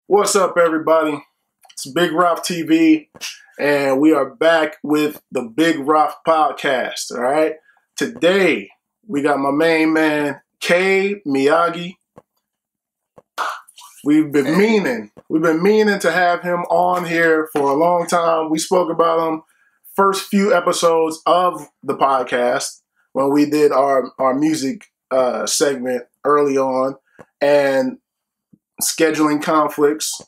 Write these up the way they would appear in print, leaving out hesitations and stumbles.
What's up, everybody? It's BigRaf TV, and we are back with the BigRaf Podcast, all right? Today, we got my main man, K. Miyagi. We've been meaning to have him on here for a long time. We spoke about him first few episodes of the podcast when we did our music segment early on, and scheduling conflicts,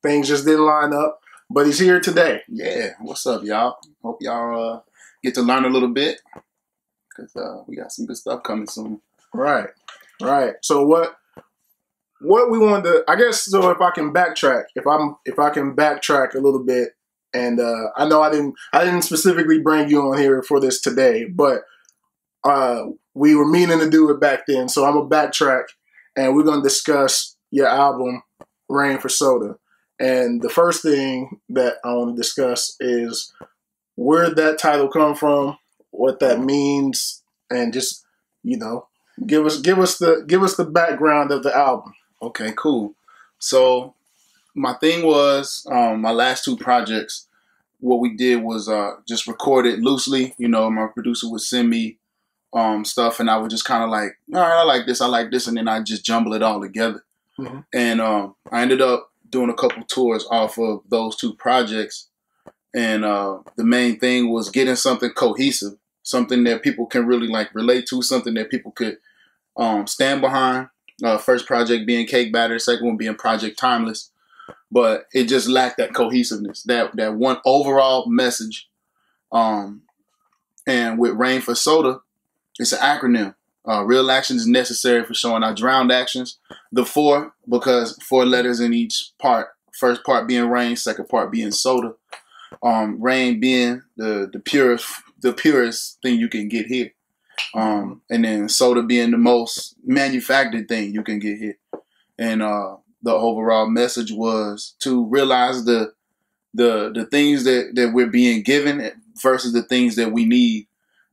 things just didn't line up, but he's here today. Yeah, what's up, y'all? Hope y'all get to learn a little bit, because we got some good stuff coming soon. Right. So what we wanted to, I guess, so if I can backtrack, if I can backtrack a little bit, and I know I didn't specifically bring you on here for this today, but we were meaning to do it back then, so I'm gonna backtrack, and we're gonna discuss your album, Rain for Soda. And the first thing that I want to discuss is where that title come from, what that means, and just, give us the background of the album. Okay, cool. So my thing was, my last two projects, what we did was just record it loosely. My producer would send me stuff, and I would just kind of like, all right, I like this, and then I just jumble it all together. Mm-hmm. And I ended up doing a couple tours off of those two projects. And the main thing was getting something cohesive, something that people can really relate to, something that people could stand behind. First project being Cake Batter, second one being Project Timeless. But it just lacked that cohesiveness, that one overall message. And with Rain for Soda, it's an acronym. Real action is necessary for showing our drowned actions. The four, because 4 letters in each part. First part being rain, second part being soda. Rain being the purest thing you can get here. And then soda being the most manufactured thing you can get here. And the overall message was to realize the things that we're being given versus the things that we need.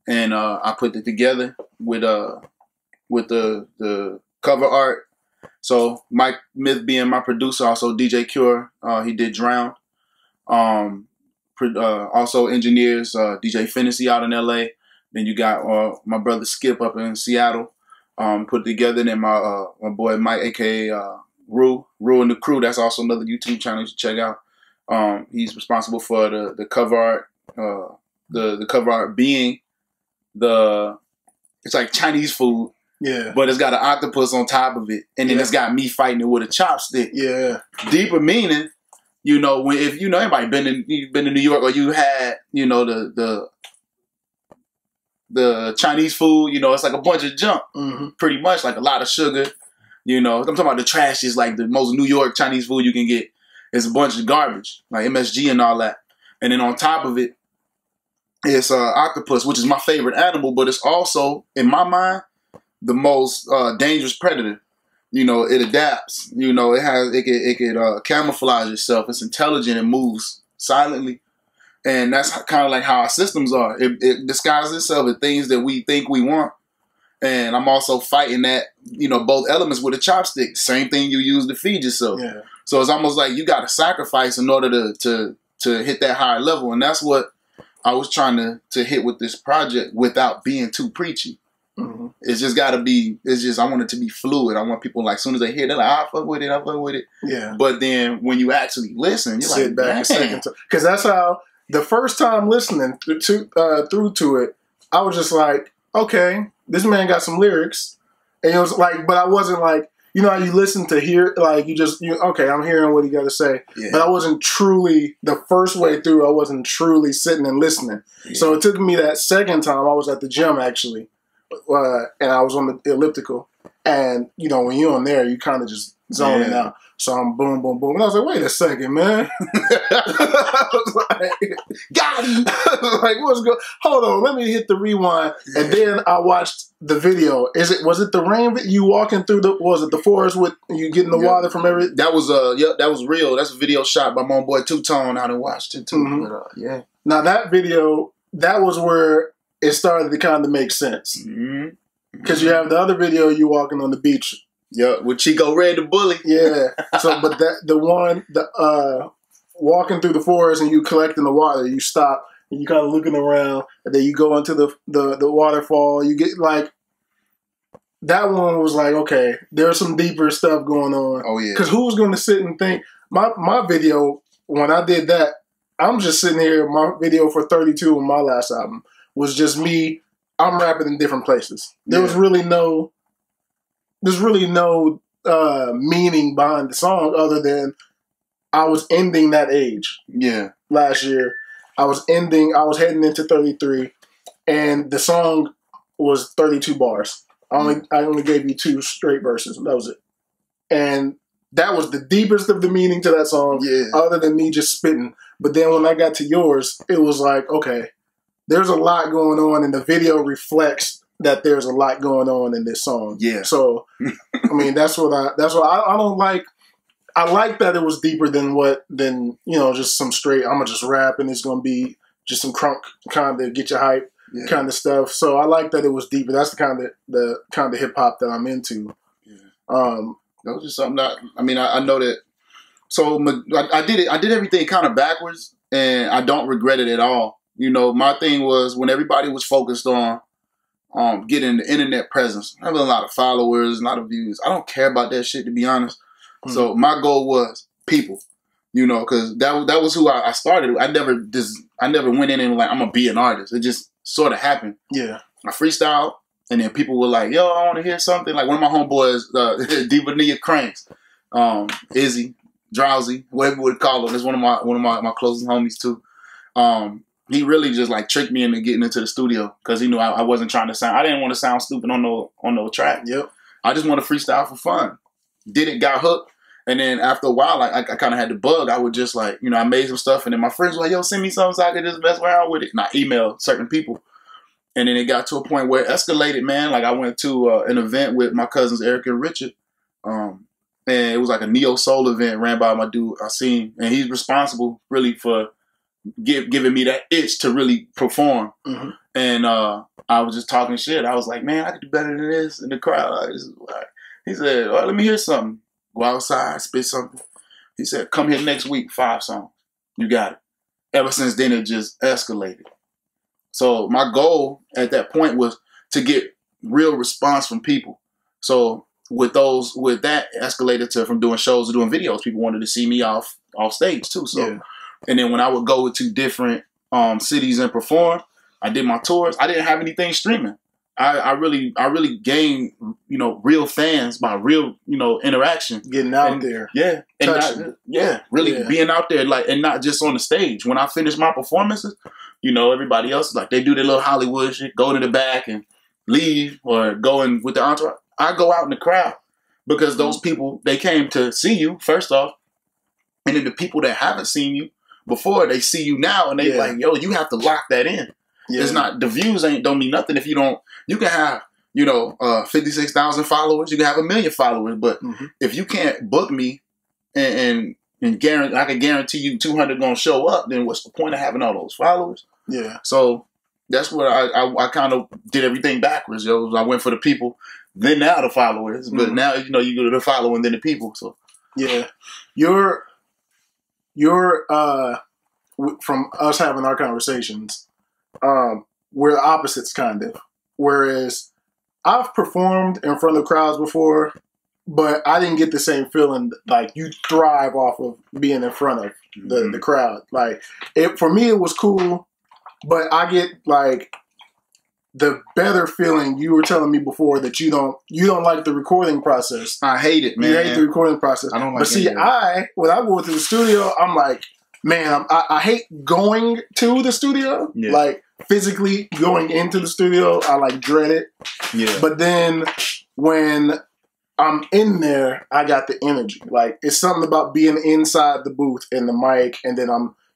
And I put it together with the cover art. So Mike Myth being my producer, also DJ Cure, he did Drown. Also engineers DJ Fantasy out in LA. Then you got my brother Skip up in Seattle. Put it together. Then my boy Mike, aka Rue and the Crew. That's also another YouTube channel you should check out. He's responsible for the cover art. The cover art being it's like Chinese food. Yeah. But it's got an octopus on top of it. And then it's got me fighting it with a chopstick. Yeah. Deeper meaning, if anybody you've been to New York, or you had, the Chinese food, it's like a bunch of junk. Mm-hmm. Pretty much, like a lot of sugar. I'm talking about the trash is like the most New York Chinese food you can get. It's a bunch of garbage, like MSG and all that. And then on top of it, it's octopus, which is my favorite animal, but it's also, in my mind, the most dangerous predator. It adapts. It could camouflage itself. It's intelligent and moves silently, and that's kind of like how our systems are. It disguises itself as things that we think we want, and I'm also fighting that. Both elements with a chopstick. Same thing you use to feed yourself. Yeah. So it's almost like you got to sacrifice in order to hit that higher level, and that's what I was trying to hit with this project without being too preachy. Mm-hmm. It's just got to be, I want it to be fluid. I want people, as soon as they hear it, they're like, I fuck with it. Yeah. But then when you actually listen, you're sit back a second. Because that's how, the first time listening through to it, I was just like, okay, this man got some lyrics. And it was like, but I wasn't like, how you listen to hear, okay, I'm hearing what he got to say. Yeah. But I wasn't truly, the first way through, I wasn't truly sitting and listening. Yeah. So it took me that second time, I was at the gym actually, and I was on the elliptical. And, when you're on there, you kind of just zoning out. So I'm boom, boom, boom. And I was like, wait a second, man. I was like, got him. I was like, what's going on? Hold on, let me hit the rewind. Yeah. And then I watched the video. Was it the rain? You walking through the forest with you getting the water from everything? That was that was real. That's a video shot by my boy Two Tone. I done watched it too. Mm-hmm. But, Now that video, that was where it started to kind of make sense. Mm-hmm. Because you have the other video, you walking on the beach Yeah, with Chico Red the Bully. Yeah. So, but walking through the forest and you collecting the water, you stop and you kind of looking around, and then you go into the waterfall. You get like that one was like, okay, there's some deeper stuff going on. Oh yeah. Because who's going to sit and think my video when I did that? I'm just sitting here. My video for 32 on my last album was just me. I'm rapping in different places. There's really no meaning behind the song other than I was ending that age. Yeah. Last year, I was heading into 33, and the song was 32 bars. I only gave you 2 straight verses. That was it. And that was the deepest of the meaning to that song, other than me just spitting. But then when I got to yours, it was like, okay, there's a lot going on, and the video reflects that there's a lot going on in this song. Yeah. So, I mean, that's what I don't like. I like that it was deeper than just some straight, I'm going to just rap and it's going to be just some crunk kind of get you hype kind of stuff. So I like that it was deeper. That's the kind of hip hop that I'm into. Yeah. That was just something that, I know that. So I did everything kind of backwards, and I don't regret it at all. You know, my thing was when everybody was focused on getting the internet presence, having a lot of followers, a lot of views. I don't care about that shit, to be honest. Mm-hmm. So my goal was people, you know, because that was who I started. I never went in and like, I'm gonna be an artist. It just sort of happened. Yeah, I freestyle, and then people were like, "Yo, I want to hear something." Like one of my homeboys, Diva Cranks, Izzy, Drowsy, whatever you would call him. That's one of my closest homies too. He really just like tricked me into getting into the studio because he knew I wasn't trying to sound. I didn't want to sound stupid on no track. Yep. I just want to freestyle for fun. Did it, got hooked, and then after a while, I kind of had the bug. I would just like, I made some stuff, and then my friends were like, "Yo, send me something so I could just mess around with it." And I emailed certain people, and then it got to a point where it escalated. Man, like I went to an event with my cousins Eric and Richard, and it was like a neo soul event ran by my dude Emceeing, and he's responsible really for giving me that itch to really perform. Mm-hmm. And I was just talking shit. I was like, man, I could do better than this in the crowd. He said, "All right, let me hear something. Go outside, spit something." He said, "Come here next week, 5 songs. You got it." Ever since then, it just escalated. So my goal at that point was to get real response from people. So with that escalated from doing shows to doing videos. People wanted to see me off stage too. So, and then when I would go to different cities and perform, I did my tours. I didn't have anything streaming. I really gained, real fans by real, interaction. Getting out there. Yeah. And being out there, like, and not just on the stage. When I finish my performances, everybody else, like, they do their little Hollywood shit, go to the back and leave, or go in with the entourage. I go out in the crowd because those people, they came to see you, first off. And then the people that haven't seen you before, they see you now, and they like, yo, you have to lock that in. Yeah. It's not, the views don't mean nothing if you don't. You can have 56,000 followers, you can have 1 million followers, but if you can't book me and guarantee, I can guarantee you 200 gonna show up, then what's the point of having all those followers? Yeah. So that's what I kind of did everything backwards, yo. I went for the people, then now the followers, but now you go to the following, then the people. So yeah, you're from us having our conversations. We're opposites, kind of. Whereas I've performed in front of crowds before, but I didn't get the same feeling. Like, you thrive off of being in front of the crowd. Like, for me, it was cool, but I get like the better feeling. You were telling me before that you don't like the recording process. I hate it, man. You hate the recording process. I don't like it. But see, when I go to the studio, I'm like, man, I hate going to the studio. Yeah. Like, physically going into the studio, I like dread it. Yeah. But then when I'm in there, I got the energy. Like, it's something about being inside the booth and the mic, and then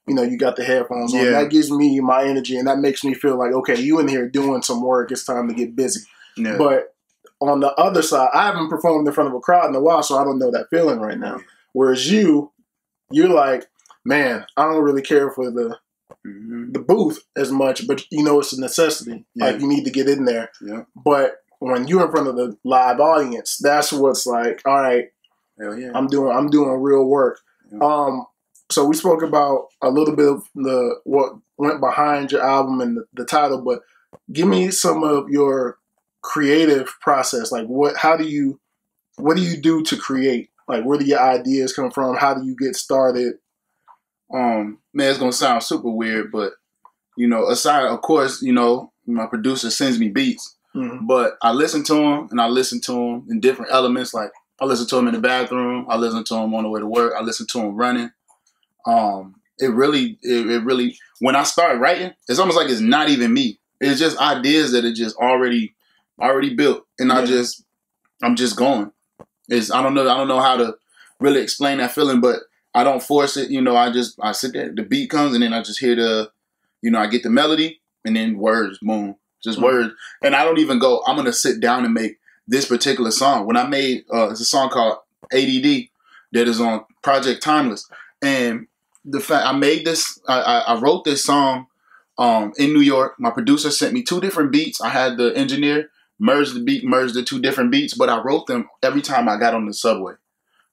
you got the headphones on. That gives me my energy, and that makes me feel like, okay, you in here doing some work. It's time to get busy. Yeah. But on the other side, I haven't performed in front of a crowd in a while, so I don't know that feeling right now. Whereas you're like, man, I don't really care for the booth as much, but it's a necessity. Yeah. Like, you need to get in there. Yeah. But when you're in front of the live audience, that's what's like, all right, hell yeah, I'm doing real work. Yeah. So we spoke about a little bit of what went behind your album and the title, but give me some of your creative process. Like what do you do to create? Like where do your ideas come from? How do you get started? Man, it's gonna sound super weird, but you know, aside, of course, you know, my producer sends me beats, but I listen to them and I listen to them in different elements. Like I listen to them in the bathroom, I listen to them on the way to work, I listen to them running. It really, when I start writing, it's almost like it's not even me. It's just ideas that are just already built, and I'm just going. I don't know how to really explain that feeling, but I don't force it. You know, I sit there, the beat comes, and then I just hear I get the melody, and then words, boom, just words. And I don't even go, I'm going to sit down and make this particular song. When I made, it's a song called ADD that is on Project Timeless. And the fact I made this, I wrote this song in New York. My producer sent me 2 different beats. I had the engineer merge the 2 different beats, but I wrote them every time I got on the subway.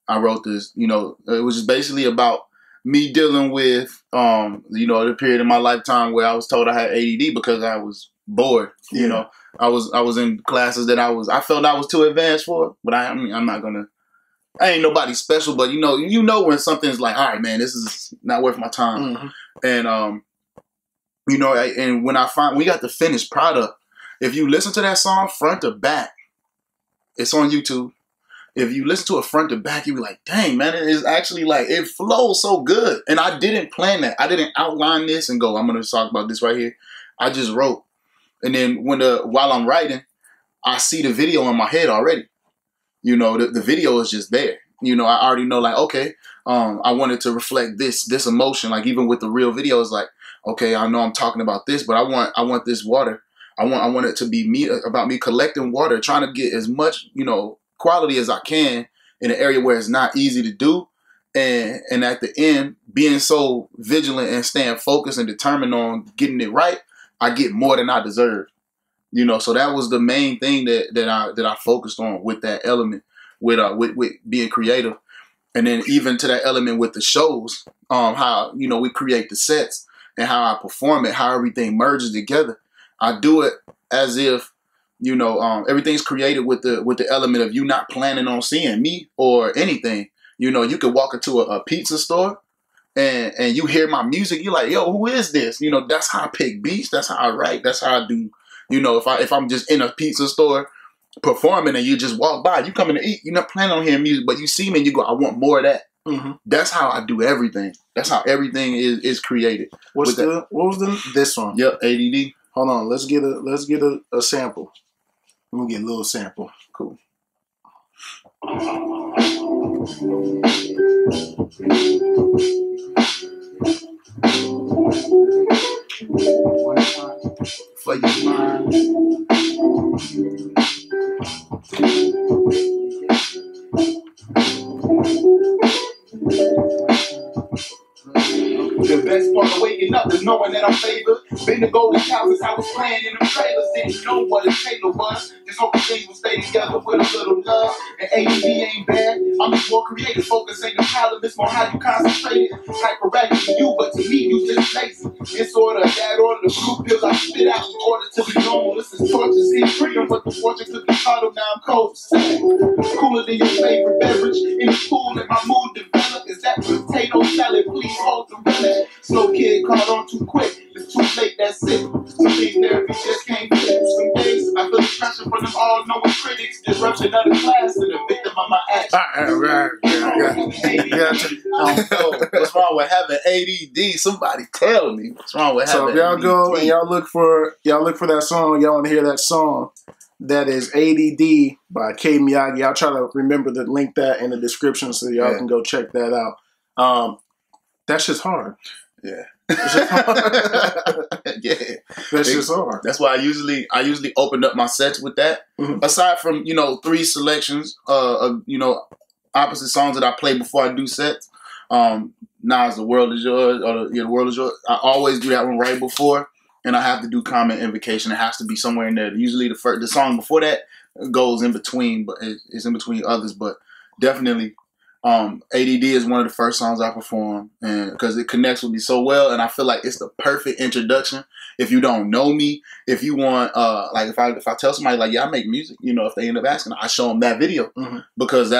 I wrote this, you know, it was just basically about me dealing with, the period in my lifetime where I was told I had ADD because I was bored. Yeah. You know, I was in classes that I felt I was too advanced for, but I ain't nobody special, but you know when something's like, all right, man, this is not worth my time. And, and when we got the finished product, if you listen to that song front to back, it's on YouTube. If you listen to it front to back, you be like, dang, man, it is actually like, it flows so good. And I didn't plan that. I didn't outline this and go, I'm going to talk about this right here. I just wrote. And then while I'm writing, I see the video in my head already. You know, the video is just there. You know, I already know, like, okay, I wanted to reflect this emotion. Like, even with the real video, it's like, okay, I know I'm talking about this, but I want this water. I want it to be about me collecting water, trying to get as much, quality as I can in an area where it's not easy to do. And at the end, being so vigilant and staying focused and determined on getting it right, I get more than I deserve. You know, so that was the main thing that I focused on with that element, with being creative. And then even to that element with the shows, how, we create the sets and how I perform it, how everything merges together. I do it as if, everything's created with the element of you not planning on seeing me or anything. You could walk into a pizza store and you hear my music. You're like, yo, who is this? That's how I pick beats. That's how I write. That's how I do. If I'm just in a pizza store performing and you just walk by, you coming to eat, you're not planning on hearing music, but you see me and you go, I want more of that. That's how I do everything. That's how everything is created. What was this one? Yep, ADD. Hold on, let's get a sample. Let me get a little sample. Cool. For your mind. The best part of waking up is knowing that I'm favored. Been to golden houses, I was playing in them trailers. Didn't know what a trailer was. Just hoping things will stay together with a little love. And ADD ain't bad. I'm just more creative. Focus ain't the problem. It's more how you concentrate. Hyperactive to you, but to me, you just lazy. It's order that order. The blue pills I spit out in order to be normal. This is torture. See freedom, but the fortune could be bottled. Now I'm cold. Cooler than your favorite beverage. In the pool and my mood developed. Is that potato salad? Please hold the relish. Slow kid caught on too quick. It's too late, that's it. Some things therapy just can't fit. Some days I feel the pressure from them all-knowing critics. Disruption of the class and the victim of my action. What's wrong with having ADD? Somebody tell me. What's wrong with having ADD? So if y'all go and y'all look for that song, y'all want to hear that song. That is ADD by K Miyagi. I'll try to remember to link that in the description so y'all can go check that out. That's just hard. Yeah. It's just hard. Yeah. That's just hard. That's why I usually open up my sets with that. Aside from, 3 selections of, opposite songs that I play before I do sets. Nas, The World Is Yours, or The World Is Yours. I always do that one right before. and I have to do comment invocation. It has to be somewhere in there. Usually the song before that goes in between, but it's in between others. But definitely, ADD is one of the first songs I perform, and because it connects with me so well, and I feel like it's the perfect introduction. If you don't know me, if you want, like if I tell somebody like, yeah, I make music, you know, if they end up asking, I show them that video because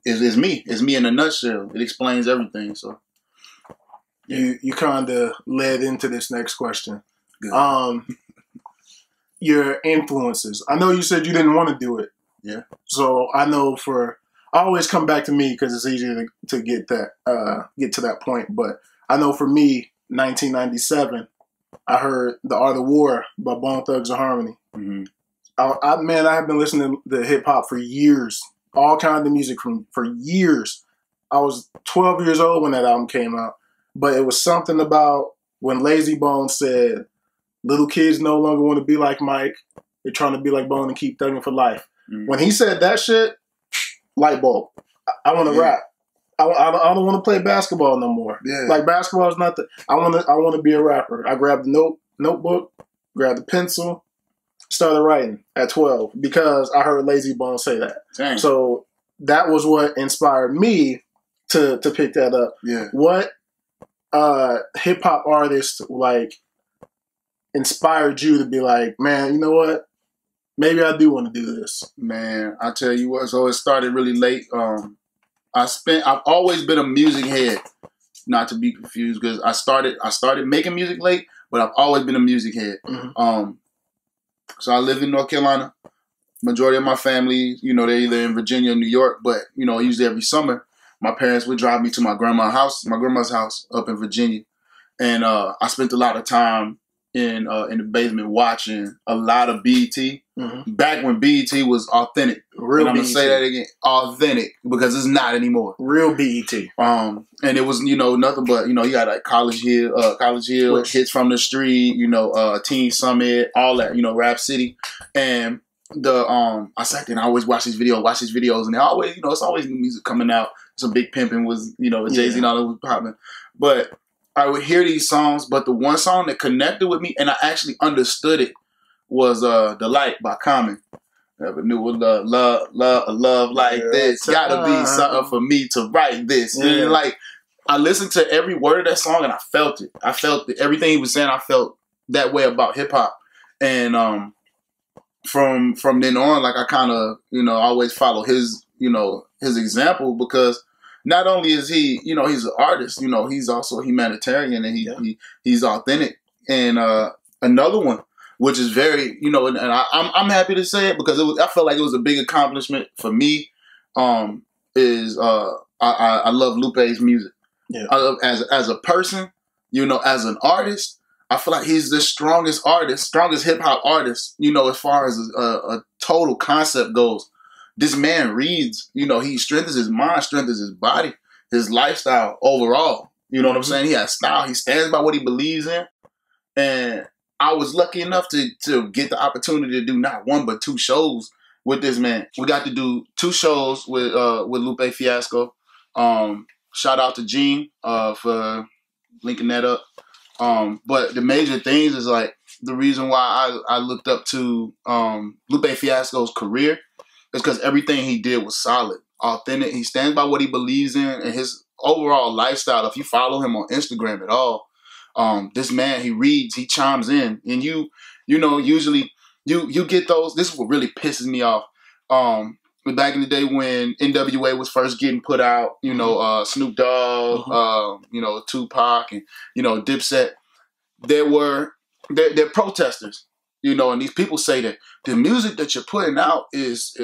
it's me. It's me in a nutshell. It explains everything. So you kind of led into this next question. good. Your influences. I know you said you didn't want to do it. Yeah. So I know I always come back to me because it's easier to get to that point. But I know for me, 1997, I heard The Art of War by Bone Thugs and Harmony. Mm-hmm. I have been listening to hip hop for years, all kinds of music for years. I was 12 years old when that album came out, but it was something about when Lazy Bone said, "Little kids no longer want to be like Mike; they're trying to be like Bone and keep thugging for life." Mm-hmm. When he said that shit, light bulb. I want to rap. I don't want to play basketball no more. Yeah. Like basketball is not the. I want to be a rapper. I grabbed the notebook, grabbed the pencil, started writing at 12 because I heard Lazy Bone say that. Dang. So that was what inspired me to pick that up. Yeah. What hip hop artist like inspired you to be like, man, you know what? Maybe I do want to do this. Man, I tell you what. So it started really late. I've always been a music head, not to be confused, because I started making music late, but I've always been a music head. Mm-hmm. So I live in North Carolina. Majority of my family, you know, they're either in Virginia or New York, but you know, usually every summer, my parents would drive me to my grandma's house up in Virginia, and I spent a lot of time in the basement watching a lot of BET. Mm-hmm. Back when BET was authentic. Real and I'm BET. gonna say that again, authentic, because it's not anymore. Real BET. And it was, you know, nothing but, you know, you got like College Hill, Hits from the Street, you know, Teen Summit, all that, you know, Rap City. And I sat there and I always watch these videos, and they always, you know, it's always new music coming out. Some Big Pimpin' was, you know, Jay-Z and all that was popping. But I would hear these songs, but the one song that connected with me and I actually understood it was The Light by Common. Never knew what love like this. Gotta be something for me to write this. Yeah. And like, I listened to every word of that song and I felt it. Everything he was saying, I felt that way about hip hop. And from then on, like I kind of, you know, always follow his example, because not only is he, you know, he's an artist, you know, he's also a humanitarian, and he's authentic. And another one, which is very, you know, and I'm happy to say it because I felt like it was a big accomplishment for me. I love Lupe's music. Yeah. I love as a person, you know, as an artist, I feel like he's the strongest hip hop artist, you know, as far as a total concept goes. This man reads, you know, he strengthens his mind, strengthens his body, his lifestyle overall. You know what I'm saying? He has style. He stands by what he believes in. And I was lucky enough to get the opportunity to do not one but two shows with this man. We got to do 2 shows with Lupe Fiasco. Shout out to Gene for linking that up. But the major things is like the reason why I looked up to Lupe Fiasco's career is because everything he did was solid, authentic. He stands by what he believes in, and his overall lifestyle. If you follow him on Instagram at all, this man, he reads, he chimes in, and you know, usually you get those. This is what really pisses me off. Back in the day when NWA was first getting put out, you know, Snoop Dogg, you know, Tupac, and you know, Dipset, they're protesters. You know, and these people say that the music that you're putting out is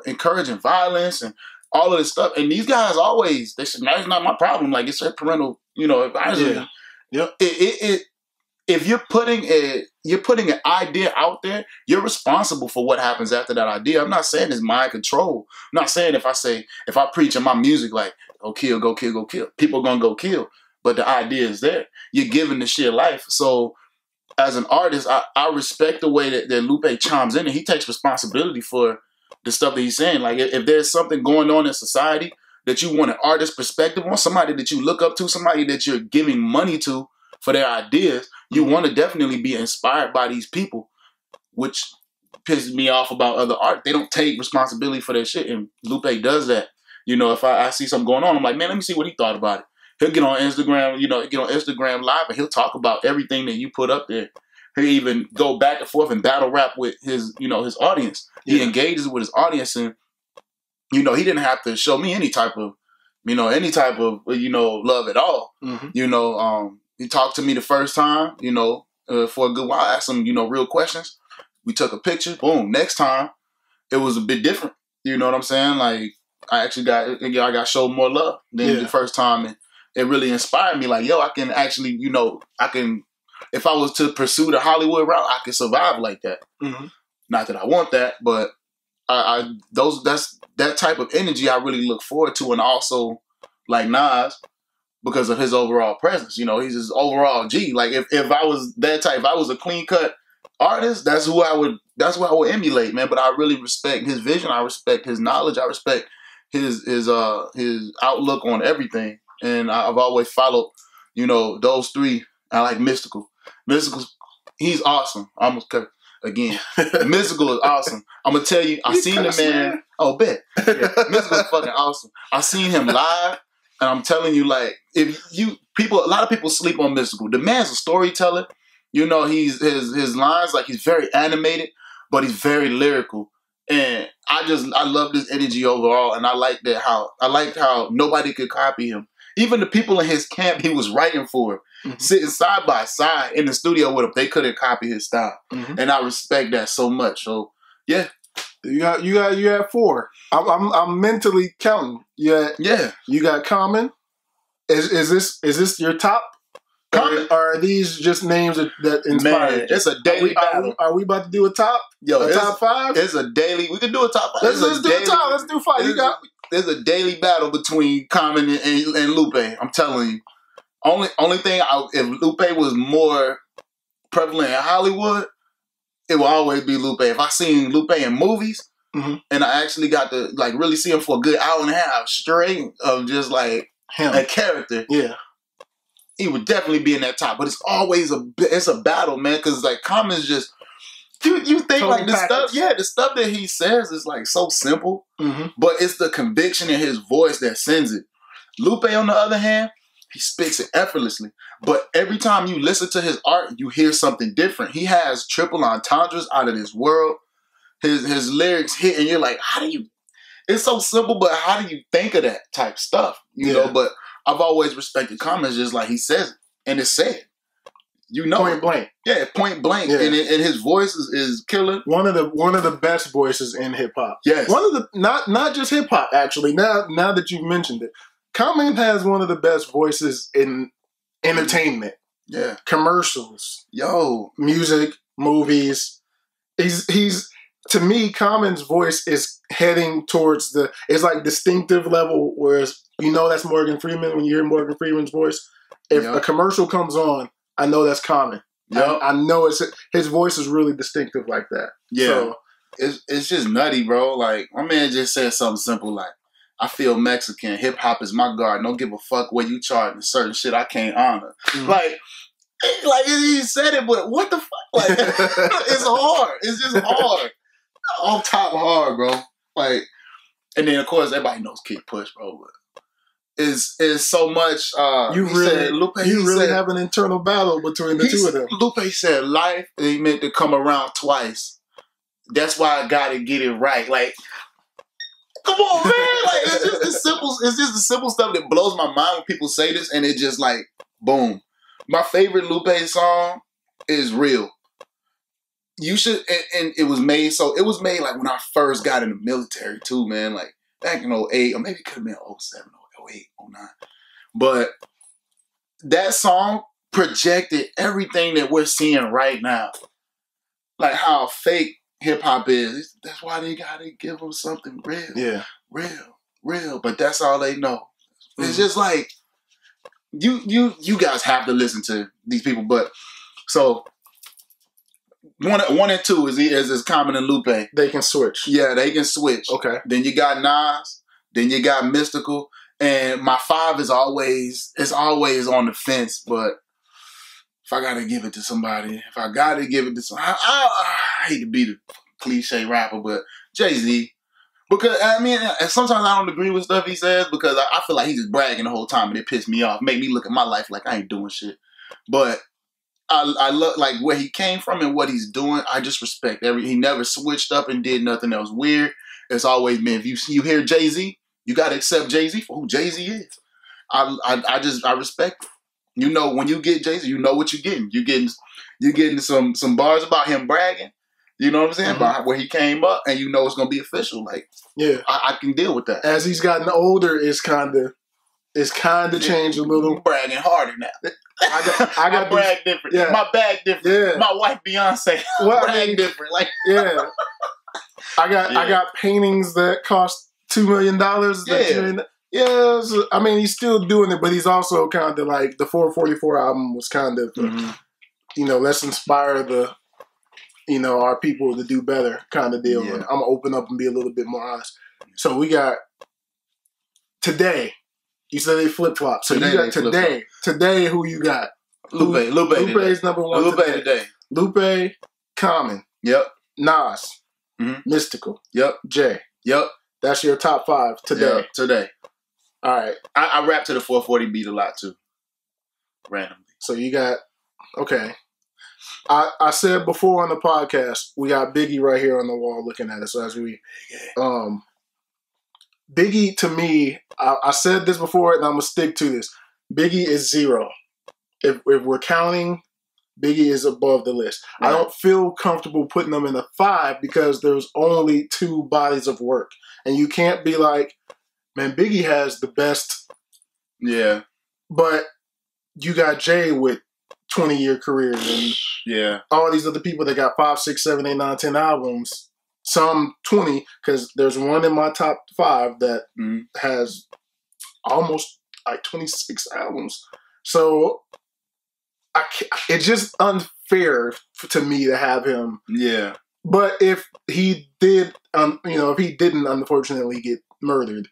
encouraging violence and all of this stuff. And these guys always, they say, that's not my problem. Like, it's a parental, you know, advisory. Yeah. If you're putting an idea out there, you're responsible for what happens after that idea. I'm not saying it's mind control. I'm not saying if I preach in my music, like, go kill, go kill, go kill, people are going to go kill. But the idea is there. You're giving the shit life. So, as an artist, I respect the way that Lupe chimes in and he takes responsibility for the stuff that he's saying. Like, if there's something going on in society that you want an artist perspective on, somebody that you look up to, somebody that you're giving money to for their ideas, You want to definitely be inspired by these people, which pisses me off about other art. They don't take responsibility for their shit, and Lupe does that. You know, if I see something going on, I'm like, man, let me see what he thought about it. He'll get on Instagram, get on Instagram Live, and he'll talk about everything that you put up there. He'll even go back and forth and battle rap with his audience. Yeah. He engages with his audience, and he didn't have to show me any type of love at all. Mm-hmm. He talked to me the first time, for a good while. I asked him, real questions. We took a picture. Boom. Next time, it was a bit different. You know what I'm saying? Like, I actually got showed more love than the first time, and it really inspired me. Like, I can actually, if I was to pursue the Hollywood route, I could survive like that. Mm-hmm. Not that I want that, but that's that type of energy I really look forward to, and also like Nas, because of his overall presence. He's his overall G. Like if I was that type, if I was a clean cut artist, that's who I would emulate, man. But I really respect his vision. I respect his knowledge. I respect his outlook on everything. And I've always followed, those three. I like Mystical. Mystical's, he's awesome. I almost cut again. Mystical is awesome. I'm gonna tell you, I seen the man. Oh, bet. Yeah, Mystical is fucking awesome. I seen him live, and I'm telling you, like, a lot of people sleep on Mystical. The man's a storyteller. He's his lines, like, he's very animated, but he's very lyrical. And I love this energy overall, and I liked how nobody could copy him. Even the people in his camp he was writing for, mm-hmm. sitting side by side in the studio with him, they couldn't copy his style. Mm-hmm. And I respect that so much. So yeah. You got 4. I'm mentally counting. Yeah. You got Common. Is this your top? Or are these just names that inspire? Man, it's a daily battle. Are we about to do a top? Top 5? It's a daily. We can do a top 5. Let's do a top. Let's do 5. There's a daily battle between Common and Lupe. I'm telling you. Only thing, if Lupe was more prevalent in Hollywood, it will always be Lupe. If I seen Lupe in movies, mm-hmm. and I actually got to like really see him for a good hour and a half straight of just like him, a character, he would definitely be in that top. But it's always a battle, man, because like Common's just. You think like the stuff that he says is like so simple, mm-hmm. but it's the conviction in his voice that sends it. Lupe, on the other hand, he spits it effortlessly. But every time you listen to his art, you hear something different. He has triple entendres out of this world. His lyrics hit, and you're like, how do you? It's so simple, but how do you think of that type stuff? You know. But I've always respected Common just like he says it, and it's said. Point blank. Yeah, point blank. Yeah. And his voice is killer. One of the best voices in hip hop. Yes. One of the not just hip hop actually. Now that you've mentioned it, Common has one of the best voices in entertainment. Yeah. Commercials. Yo. Music, movies. He's to me, Common's voice is heading towards it's like distinctive level, whereas that's Morgan Freeman when you hear Morgan Freeman's voice. If a commercial comes on, I know that's Common. Yep. I know his voice is really distinctive like that. Yeah. So, it's just nutty, bro. Like, my man just said something simple like, I feel Mexican. Hip hop is my guard. Don't give a fuck where you charging. Certain shit I can't honor. Mm-hmm. Like he said it, but what the fuck? Like, it's hard. It's just hard. On top hard, bro. Like, and then of course everybody knows Kid Push, bro. But is so much. You really have an internal battle between the two of them. Lupe said life is meant to come around twice. That's why I gotta get it right. Like, come on, man! Like, it's just the simple. It's just the simple stuff that blows my mind when people say this, and it just like boom. My favorite Lupe song is "Real." You should, and it was made. So it was made like when I first got in the military too, man. Like back in 2008, or maybe it could have been 2007. 08, 09. But that song projected everything that we're seeing right now. Like how fake hip hop is. That's why they gotta give them something real. Yeah. Real. But that's all they know. Mm-hmm. It's just like you guys have to listen to these people. But so one and two is Common and Lupe. They can switch. Yeah, they can switch. Okay. Then you got Nas. Then you got Mystical. And my 5 is always on the fence, but if I gotta give it to somebody, I hate to be the cliche rapper, but Jay-Z. Because, I mean, sometimes I don't agree with stuff he says because I feel like he's just bragging the whole time and it pissed me off. Make me look at my life like I ain't doing shit. But I look like where he came from and what he's doing. I just respect he never switched up and did nothing else weird. It's always been, if you hear Jay-Z, you got to accept Jay-Z for who Jay-Z is. I respect it. You know, when you get Jay-Z, you know what you're getting. You're getting some bars about him bragging. You know what I'm saying? Mm-hmm. About where he came up, and you know it's gonna be official. Like, yeah, I can deal with that. As he's gotten older, it's kind of changed a little. I'm bragging harder now. I got brag different. Yeah. My bag different. Yeah. My wife Beyonce. Well, brag different. Like, yeah. I got paintings that cost $2 million. Yeah. So, I mean, he's still doing it, but he's also kind of like the 444 album was kind of, let's inspire our people to do better kind of deal. Yeah. I'm going to open up and be a little bit more honest. So we got today. You said they flip-flop. So today, you got today. Today, who you got? Lupe. Lupe is number one today. Lupe, Common. Yep. Nas. Mm-hmm. Mystical. Yep. Jay. Yep. That's your top 5 today. Yep. Today. All right. I rap to the 440 beat a lot, too. Randomly. So you got... Okay. I said before on the podcast, we got Biggie right here on the wall looking at us. So as we, Biggie to me, I said this before and I'm gonna stick to this. Biggie is 0. If we're counting, Biggie is above the list. Right. I don't feel comfortable putting them in the 5 because there's only 2 bodies of work, and you can't be like, man, Biggie has the best. Yeah, but you got Jay with 20-year careers and all these other people that got 5, 6, 7, 8, 9, 10 albums. Some 20, because there's one in my top 5 that has almost like 26 albums. So it's just unfair to me to have him. Yeah. But if he did, if he didn't unfortunately get murdered,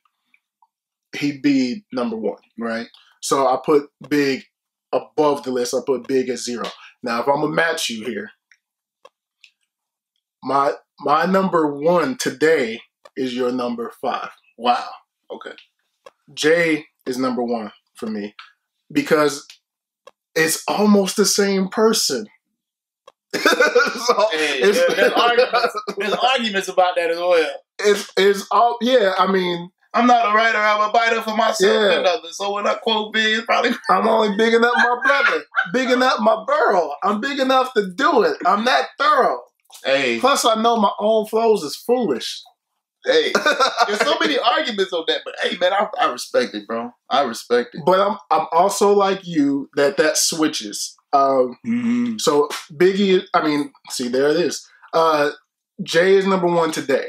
he'd be number 1, right? So I put Big above the list. I put Big at 0. Now, if I'm gonna match you here, my number 1 today is your number 5. Wow. Okay. Jay is number 1 for me because it's almost the same person. There's arguments about that as well. It's all I mean. I'm not a writer, I'm a biter for myself and others. So when I quote Big, it's probably... I'm only bigging up my brother, bigging up my burl. I'm big enough to do it. I'm that thorough. Hey. Plus, I know my own flows is foolish. Hey, there's so many arguments on that, but hey, man, I respect it, bro. I respect it. But I'm also like you that switches. So Biggie, there it is. Jay is number 1 today.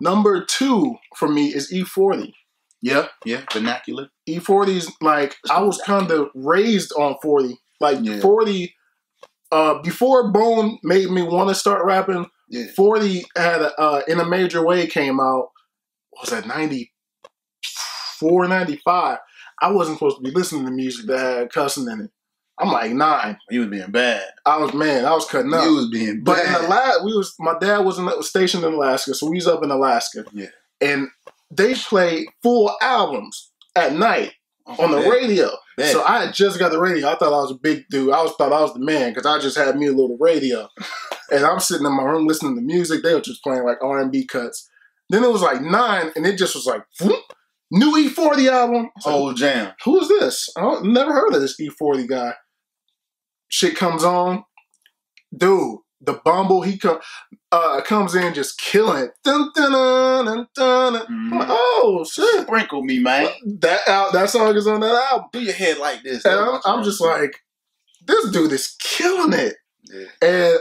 Number 2 for me is E40. Yeah, vernacular. E40 is like, I was kind of raised on 40. Like 40, before Bone made me want to start rapping, 40 had In a Major Way came out, what was that, 94, 95. I wasn't supposed to be listening to music that had cussing in it. I'm like 9. You was being bad. I was cutting up. You was being bad. But my dad was stationed in Alaska, so we was up in Alaska. Yeah. And they played full albums at night on the radio. Man. So I had just got the radio. I thought I was a big dude. Thought I was the man because I just had me a little radio. And I'm sitting in my room listening to music. They were just playing like R&B cuts. Then it was like 9, and it just was like, whoop, new E40 album. Old jam. Who is this? I never heard of this E40 guy. Shit comes on, dude. The Bumble comes in just killing. Dun, dun, dun, dun, dun. Like, oh shit! Sprinkle me, man. That song is on that album. Do your head like this. And I'm just like, this dude is killing it. Yeah. And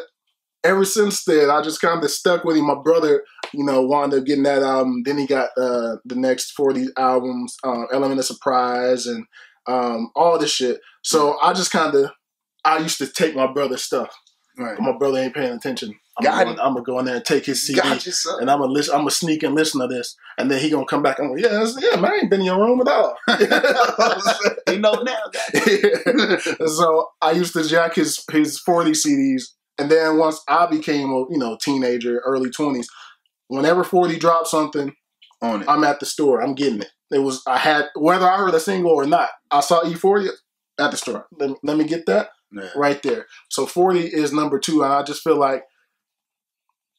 ever since then, I just kind of stuck with him. My brother, wound up getting that album. Then he got the next 40 albums, Element of Surprise, and all this shit. So I just kind of. I used to take my brother's stuff. Right. But my brother ain't paying attention. I'm gonna go in there and take his CD, and I'm gonna sneak and listen to this, and then he gonna come back. I'm like, yeah, man, I ain't been in your room at all. You know now. So I used to jack his 40 CDs, and then once I became a teenager, early 20s, whenever 40 dropped something on it, I'm at the store. I'm getting it. Whether I heard a single or not, I saw E40 at the store. Let me get that right there. So 40 is number 2, and I just feel like,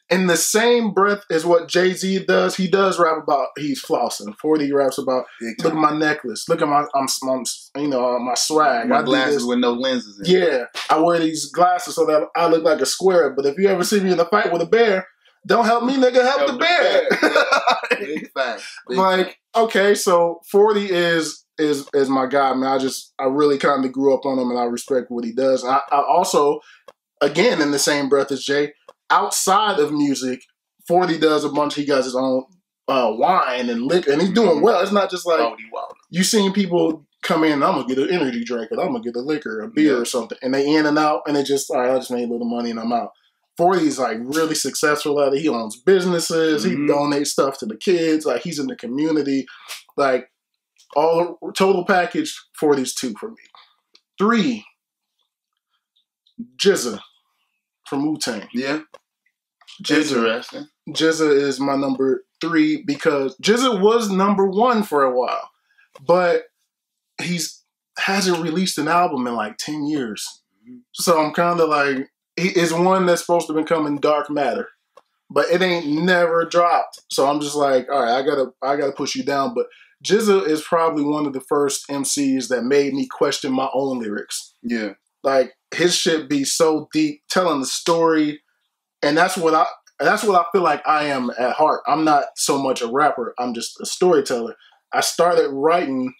in the same breath as what Jay-Z does, he does rap about he's flossing. 40 raps about, look at my necklace, look at my my swag. My glasses with no lenses in. Yeah, I wear these glasses so that I look like a square. But if you ever see me in a fight with a bear, don't help me, nigga, help the bear. Yeah. Big fact. Okay, so 40 is my guy, man. I really kind of grew up on him, and I respect what he does. I also, again, in the same breath as Jay, outside of music, 40 does a bunch. He got his own wine and liquor, and he's doing well. It's not just like you seen people come in, I'm gonna get an energy drink, and I'm gonna get a liquor, a beer or something, and they in and out, and they just, all right, I just made a little money and I'm out. 40 is like really successful at it. He owns businesses. He donates stuff to the kids. Like, he's in the community. Like, all total package, 40 is 2 for me. 3, GZA from Wu-Tang. Yeah. Interesting. GZA is my number 3 because GZA was number 1 for a while, but hasn't released an album in like 10 years. So I'm kind of like, he is one that's supposed to become in Dark Matter, but it ain't never dropped. So I'm just like, all right, I gotta push you down. But GZA is probably one of the first MCs that made me question my own lyrics. Yeah, like, his shit be so deep, telling the story, and that's what I feel like I am at heart. I'm not so much a rapper. I'm just a storyteller. I started writing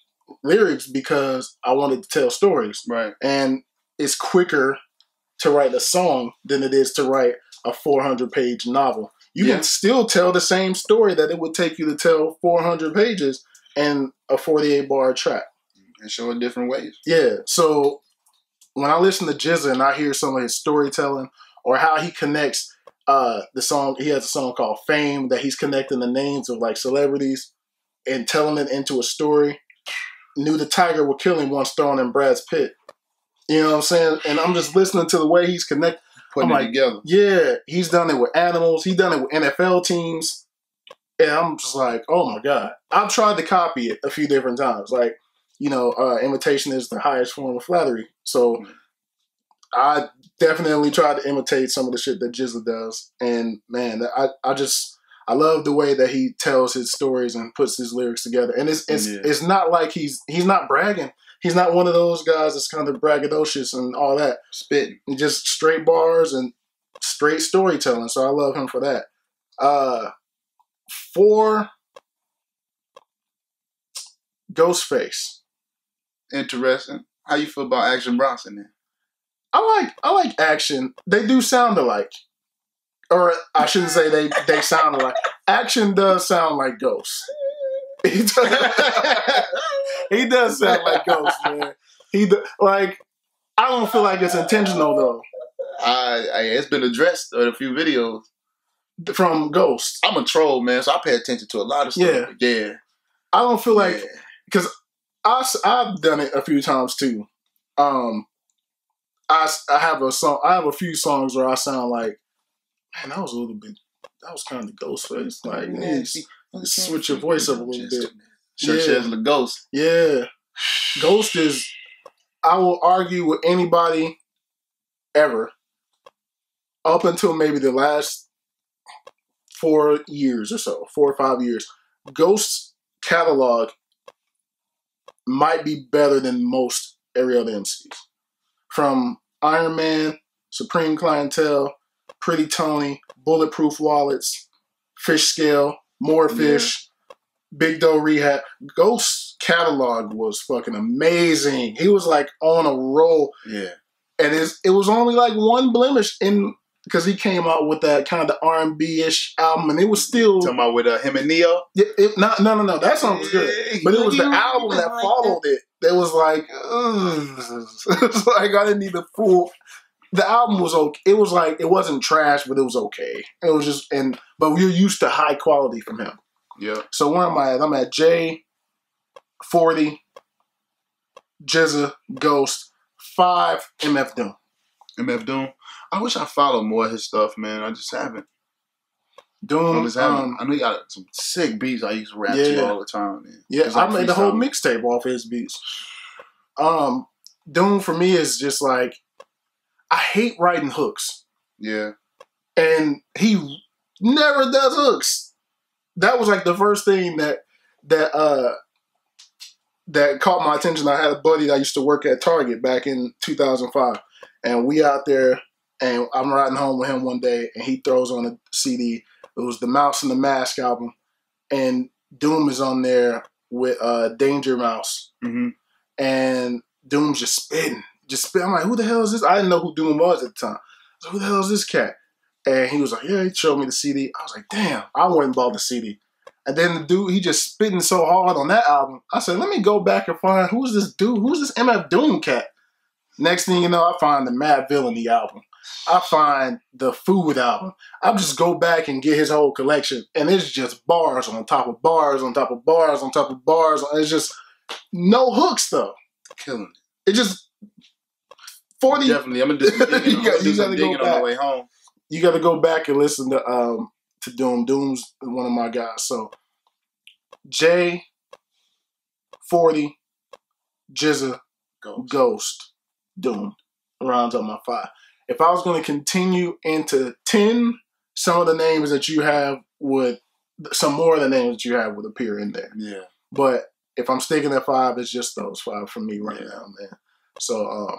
lyrics because I wanted to tell stories, right? And it's quicker to write a song than it is to write a 400-page novel. You can still tell the same story that it would take you to tell 400 pages in a 48-bar track. And show it different ways. Yeah. So when I listen to GZA and I hear some of his storytelling, or how he connects the song, he has a song called Fame that he's connecting the names of like celebrities and telling it into a story. Knew the Tiger would kill him once thrown in Brad's pit. You know what I'm saying? And I'm just listening to the way he's putting it together. Yeah, he's done it with animals. He's done it with NFL teams. And I'm just like, oh my God. I've tried to copy it a few different times. Like, imitation is the highest form of flattery. So I definitely tried to imitate some of the shit that GZA does. And man, I love the way that he tells his stories and puts his lyrics together. And it's not like he's not bragging. He's not one of those guys that's kind of braggadocious and all that. Spitting. Just straight bars and straight storytelling. So I love him for that. 4, Ghostface. Interesting. How you feel about Action Bronson then? I like Action. They do sound alike. Or I shouldn't say they sound alike. Action does sound like Ghost. He does sound like Ghost, man. I don't feel like it's intentional though. It's been addressed in a few videos from Ghost. I'm a troll, man, so I pay attention to a lot of stuff. Yeah. I don't feel like, because I've done it a few times too. I have a few songs where I sound like, man, that was kind of Ghostface. Like, switch your voice up a little bit. Such as the Ghost. Yeah. Ghost is, I will argue with anybody ever, up until maybe the last 4 years or so, 4 or 5 years, Ghost's catalog might be better than most every other MCs. From Iron Man, Supreme Clientele, Pretty Tony, Bulletproof Wallets, Fish Scale, More Fish, Big Doe Rehab. Ghost's catalog was fucking amazing. He was like on a roll. Yeah. And it was only like one blemish because he came out with that kind of R&B-ish album, and it was still... Talking about with him and Neo? No. That song was good. But it was the album that followed it that was like, it's like I didn't need the the album was okay. It was like, it wasn't trash, but it was okay. It was just, but we were used to high quality from him. Yeah. So where am I at? I'm at J, 40, GZA, Ghost, 5, MF Doom. MF Doom. I wish I followed more of his stuff, man. I just haven't. Doom. I know he got some sick beats I used to rap to all the time, man. Yeah, I made the whole mixtape off his beats. Doom for me is just like, I hate writing hooks. Yeah. And he never does hooks. That was like the first thing that caught my attention. I had a buddy that used to work at Target back in 2005. And we out there, and I'm riding home with him one day, and he throws on a CD. It was the Mouse and the Mask album. And Doom is on there with Danger Mouse. Mm-hmm. And Doom's just spitting. I'm like, who the hell is this? I didn't know who Doom was at the time. I was like, who the hell is this cat? And he was like, yeah, he showed me the CD. I was like, damn, I went and bought the CD. And then the dude, he just spitting so hard on that album. I said, let me go back and find, who's this dude? Who's this MF Doom cat? Next thing you know, I find the Mad Villainy album. I find the Food album. I just go back and get his whole collection. And it's just bars on top of bars on top of bars on top of bars. It's just no hooks, though. Killing it. It just 40. Definitely. I'm going to do some digging on the way home. You got to go back and listen to Doom. Doom's one of my guys. So, J, 40, GZA, Ghost, Doom. Rounds up my 5. If I was going to continue into 10, some of the names that you have some more of the names that you have would appear in there. Yeah. But if I'm sticking at 5, it's just those 5 for me right now, man. So,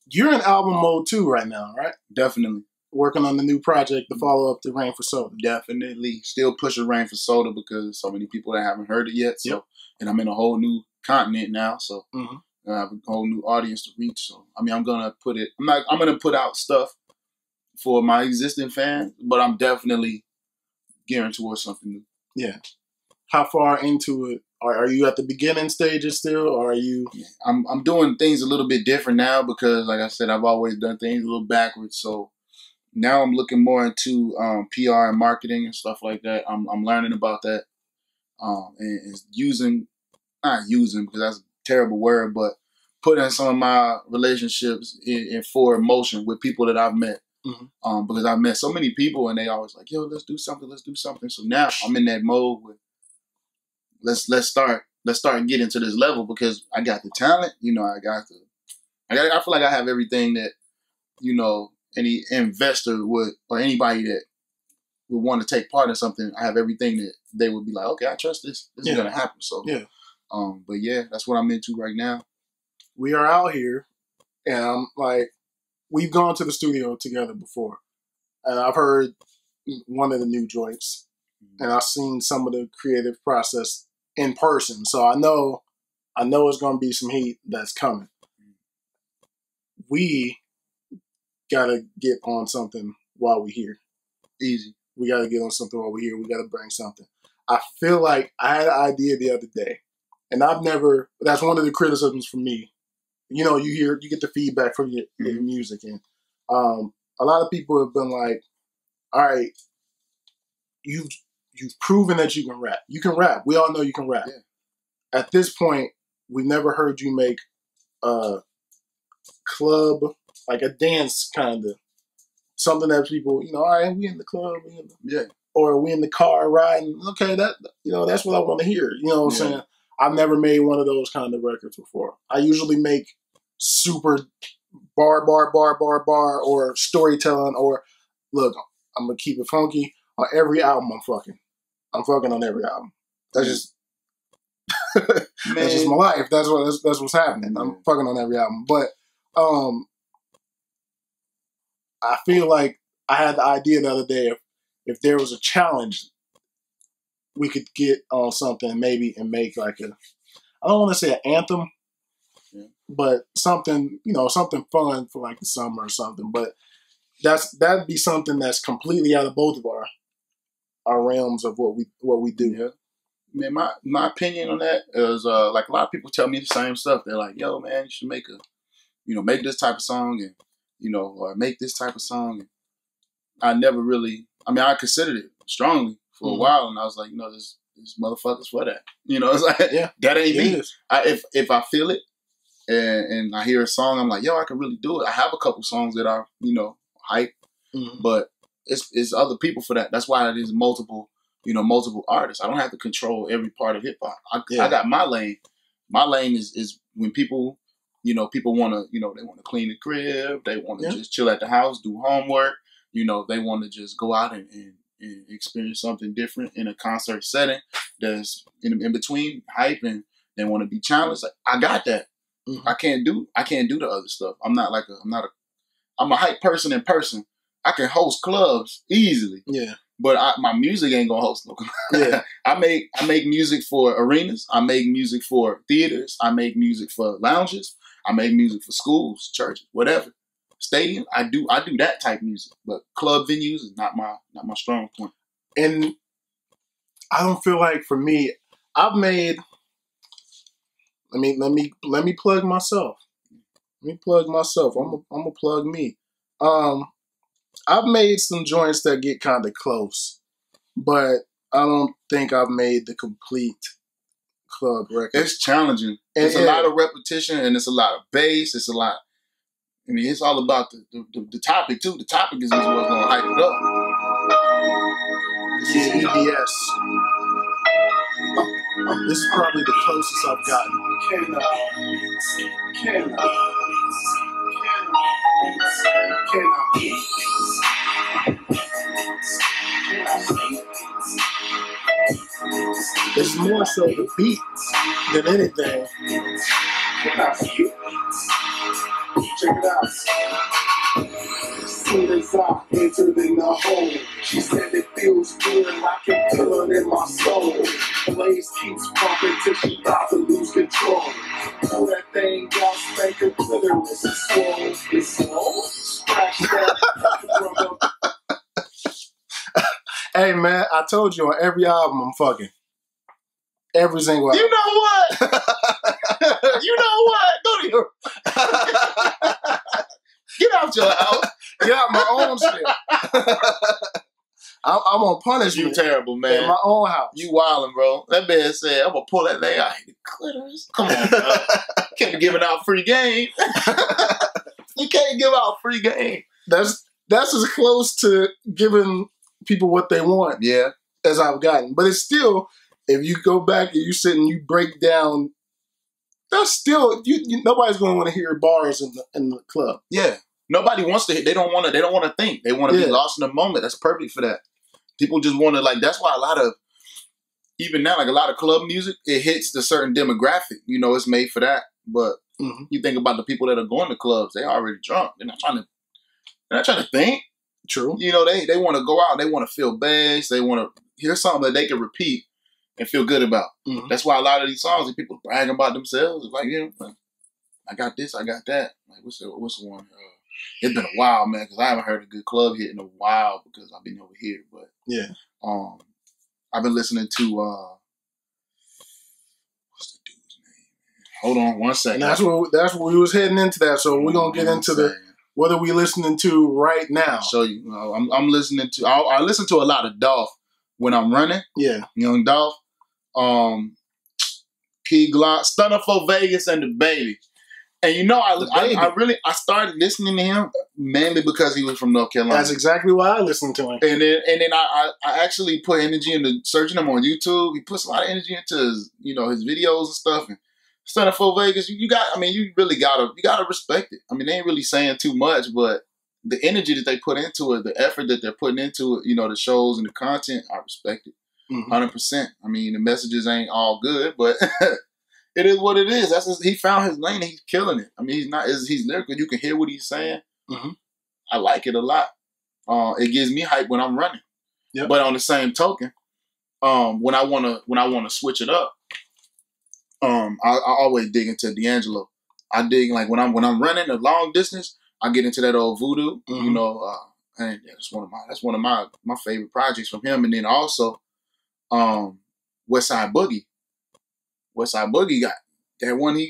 you're in album mode too right now, right? Definitely. Working on the new project, the follow-up to Rain for Soda. Definitely. Still pushing Rain for Soda because so many people that haven't heard it yet. So, and I'm in a whole new continent now, so I have a whole new audience to reach. So, I mean, I'm gonna put out stuff for my existing fans, but I'm definitely gearing towards something new. Yeah. How far into it? Are you at the beginning stages still, or are you? Yeah. I'm doing things a little bit different now because, like I said, I've always done things a little backwards. So now I'm looking more into PR and marketing and stuff like that. I'm learning about that and not using because that's a terrible word, but putting some of my relationships in forward motion with people that I've met. Mm-hmm. Because I've met so many people and they always like, yo, let's do something. So now I'm in that mode with let's start and get into this level because I got the talent, I feel like I have everything that, any investor would, or anybody that would want to take part in something. I have everything that they would be like, okay, I trust this. This is going to happen. So, but yeah, that's what I'm into right now. We are out here and I'm like, we've gone to the studio together before and I've heard one of the new joints and I've seen some of the creative process in person. So I know it's going to be some heat that's coming. We got to get on something while we're here. Easy. We got to get on something while we're here. We got to bring something. I feel like I had an idea the other day and that's one of the criticisms for me. You get the feedback from your music and a lot of people have been like, all right, you've proven that you can rap. You can rap. We all know you can rap. Yeah. At this point, we've never heard you make a club, like a dance kind of, something that people, all right, we in the club, or we in the car riding. Okay, that's what I want to hear. You know what I'm saying? I've never made one of those kind of records before. I usually make super bar, or storytelling, or look, I'm going to keep it funky. On every album, I'm fucking on every album. That's just that's just my life. That's what's happening. I'm fucking on every album. But I feel like I had the idea the other day if there was a challenge, we could get on something maybe and make like I don't want to say an anthem, but something, something fun for like the summer or something. But that'd be something that's completely out of both of our realms of what we do. Yeah. Man, my opinion on that is like a lot of people tell me the same stuff. They're like, yo, man, you should make this type of song and or make this type of song. I never really, I considered it strongly for a while, and I was like, this motherfucker's for that. It's like, that ain't me. If I feel it and I hear a song, I'm like, I can really do it. I have a couple songs that are, hype, but it's other people for that. That's why it is multiple artists. I don't have to control every part of hip hop. I got my lane. My lane is when people, people want to, they want to clean the crib. They want to just chill at the house, do homework. They want to just go out and experience something different in a concert setting that's in between hype and they want to be challenged. Like, I got that. I can't do the other stuff. I'm a hype person in person. I can host clubs easily. Yeah. But my music ain't gonna host no club. Yeah. I make music for arenas. I make music for theaters. I make music for lounges. I make music for schools, churches, whatever. Stadium. I do that type of music. But club venues is not my strong point. And I don't feel like for me, I've made. Let me plug myself. Let me plug myself. I'm gonna plug me. I've made some joints that get kind of close, but I don't think I've made the complete club record. It's challenging. It's a lot of repetition and it's a lot of bass. It's a lot. It's all about the topic too. The topic is what's gonna hype it up. This is EBS. This is probably the closest I've gotten. It's more so the beats than anything. Check it out. Soon as I entered in the hole, she said it feels good, I can feel it in my soul. Blaze keeps pumping till she about to lose control. Pull that thing out, spank her clitoris. It's slow, it's slow. Scratch that. Hey man, I told you on every album I'm fucking. Every single album. You know what? You know what? Go to your... Get out your house. Get out my own shit. I'm gonna punish you. You terrible, man. In my own house. You wildin', bro. That man said, I'm gonna pull that thing out. The clitoris. Come on, bro. Can't be giving out free game. You can't give out free game. That's as close to giving people what they want as I've gotten. But it's still, if you go back and you sit and you break down, that's still nobody's going to want to hear bars in the club. Yeah, nobody wants to. They don't want to think. They want to be lost in the moment. That's perfect for that. People just want to that's why a lot of even now a lot of club music it hits the certain demographic. It's made for that. But you think about the people that are going to clubs, they already drunk. They're not trying to think. True. They want to go out. They want to feel bass. They want to hear something that they can repeat and feel good about. That's why a lot of these songs that people bragging about themselves. It's like, I got this, I got that. Like, what's the one? It's been a while, man, because I haven't heard a good club hit in a while because I've been over here. But I've been listening to what's the dude's name? Hold on one second. And that's what we was heading into that. So we're gonna get into what are we listening to right now? I'll show you. I'm listening to. I listen to a lot of Dolph when I'm running. Yeah, Young Dolph. Key Glock, Stunner for Vegas, and the Baby. And I started listening to him mainly because he was from North Carolina. That's exactly why I listened to him. And then I actually put energy into searching him on YouTube. He puts a lot of energy into his videos and stuff. And Stunner for Vegas, you really gotta respect it. They ain't really saying too much, but the energy that they put into it, the effort that they're putting into it, the shows and the content, I respect it. 100%. The messages ain't all good, but it is what it is. He found his lane and he's killing it. He's lyrical. You can hear what he's saying. I like it a lot. It gives me hype when I'm running. Yep. But on the same token, when I wanna switch it up, I always dig into D'Angelo. I dig when I'm running a long distance, I get into that old Voodoo. And that's one of my favorite projects from him. And then also West Side Boogie. West Side Boogie got that one he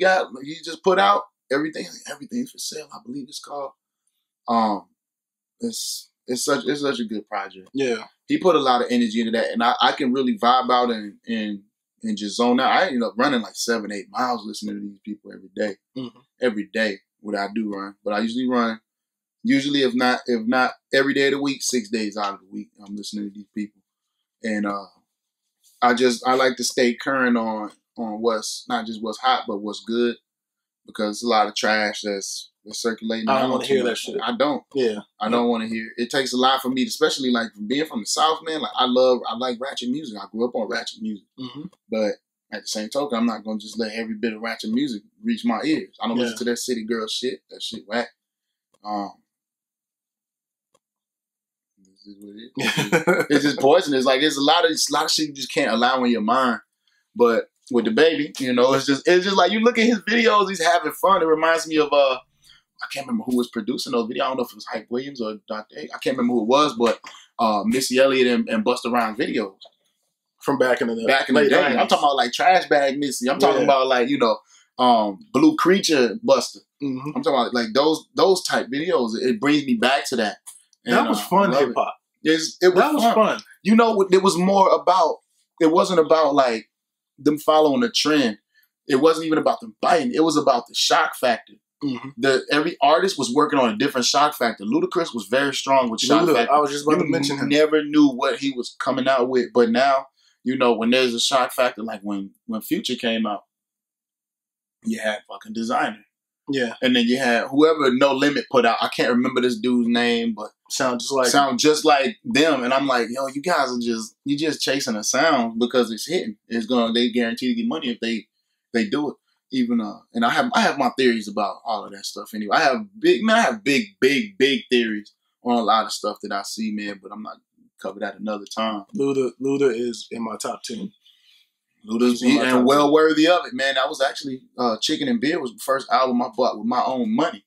just put out. Everything's for sale, I believe it's called. It's such a good project. Yeah. He put a lot of energy into that, and I can really vibe out and just zone out. I ended up running like 7-8 miles listening to these people every day. Mm-hmm. Every day, what I do run, but I usually run. Usually, if not every day of the week, 6 days out of the week, I'm listening to these people, and I like to stay current on what's not just what's hot, but what's good, because it's a lot of trash that's circulating. I don't want to hear that shit. I don't. Yeah. I don't want to hear. It takes a lot for me, especially like being from the South, man. Like I like ratchet music. I grew up on ratchet music, but at the same token, I'm not gonna just let every bit of ratchet music reach my ears. I don't listen to that city girl shit. That shit whack. This is what it is. It's just poisonous. Like it's a lot of shit you just can't allow in your mind. But with the baby, you know, it's just like you look at his videos, he's having fun. It reminds me of I can't remember who was producing those videos. I don't know if it was Hype Williams or Dr. A. I can't remember who it was, but Missy Elliott and Busta Rhymes videos from back in the day. I'm talking about like Trash Bag Missy. I'm talking about like, you know, Blue Creature Busta. I'm talking about like those type videos. It brings me back to that. And, that was fun hip hop. That was fun. You know, it was more about. It wasn't about like them following a trend. It wasn't even about them biting. It was about the shock factor. Every artist was working on a different shock factor. Ludacris was very strong with shock factor. I was just about to mention him. Never knew what he was coming out with, but now you know when there's a shock factor, like when Future came out, you had fucking Designer. Yeah, and then you had whoever No Limit put out. I can't remember this dude's name, but sound just like them. And I'm like, yo, you guys are just chasing a sound because it's hitting. They guarantee to get money if they do it. Even and I have my theories about all of that stuff anyway. I have big theories on a lot of stuff that I see, man. But I'm not cover that another time. Luda is in my top 10. Luda's and well worthy of it, man. That was actually Chicken and Beer was the first album I bought with my own money.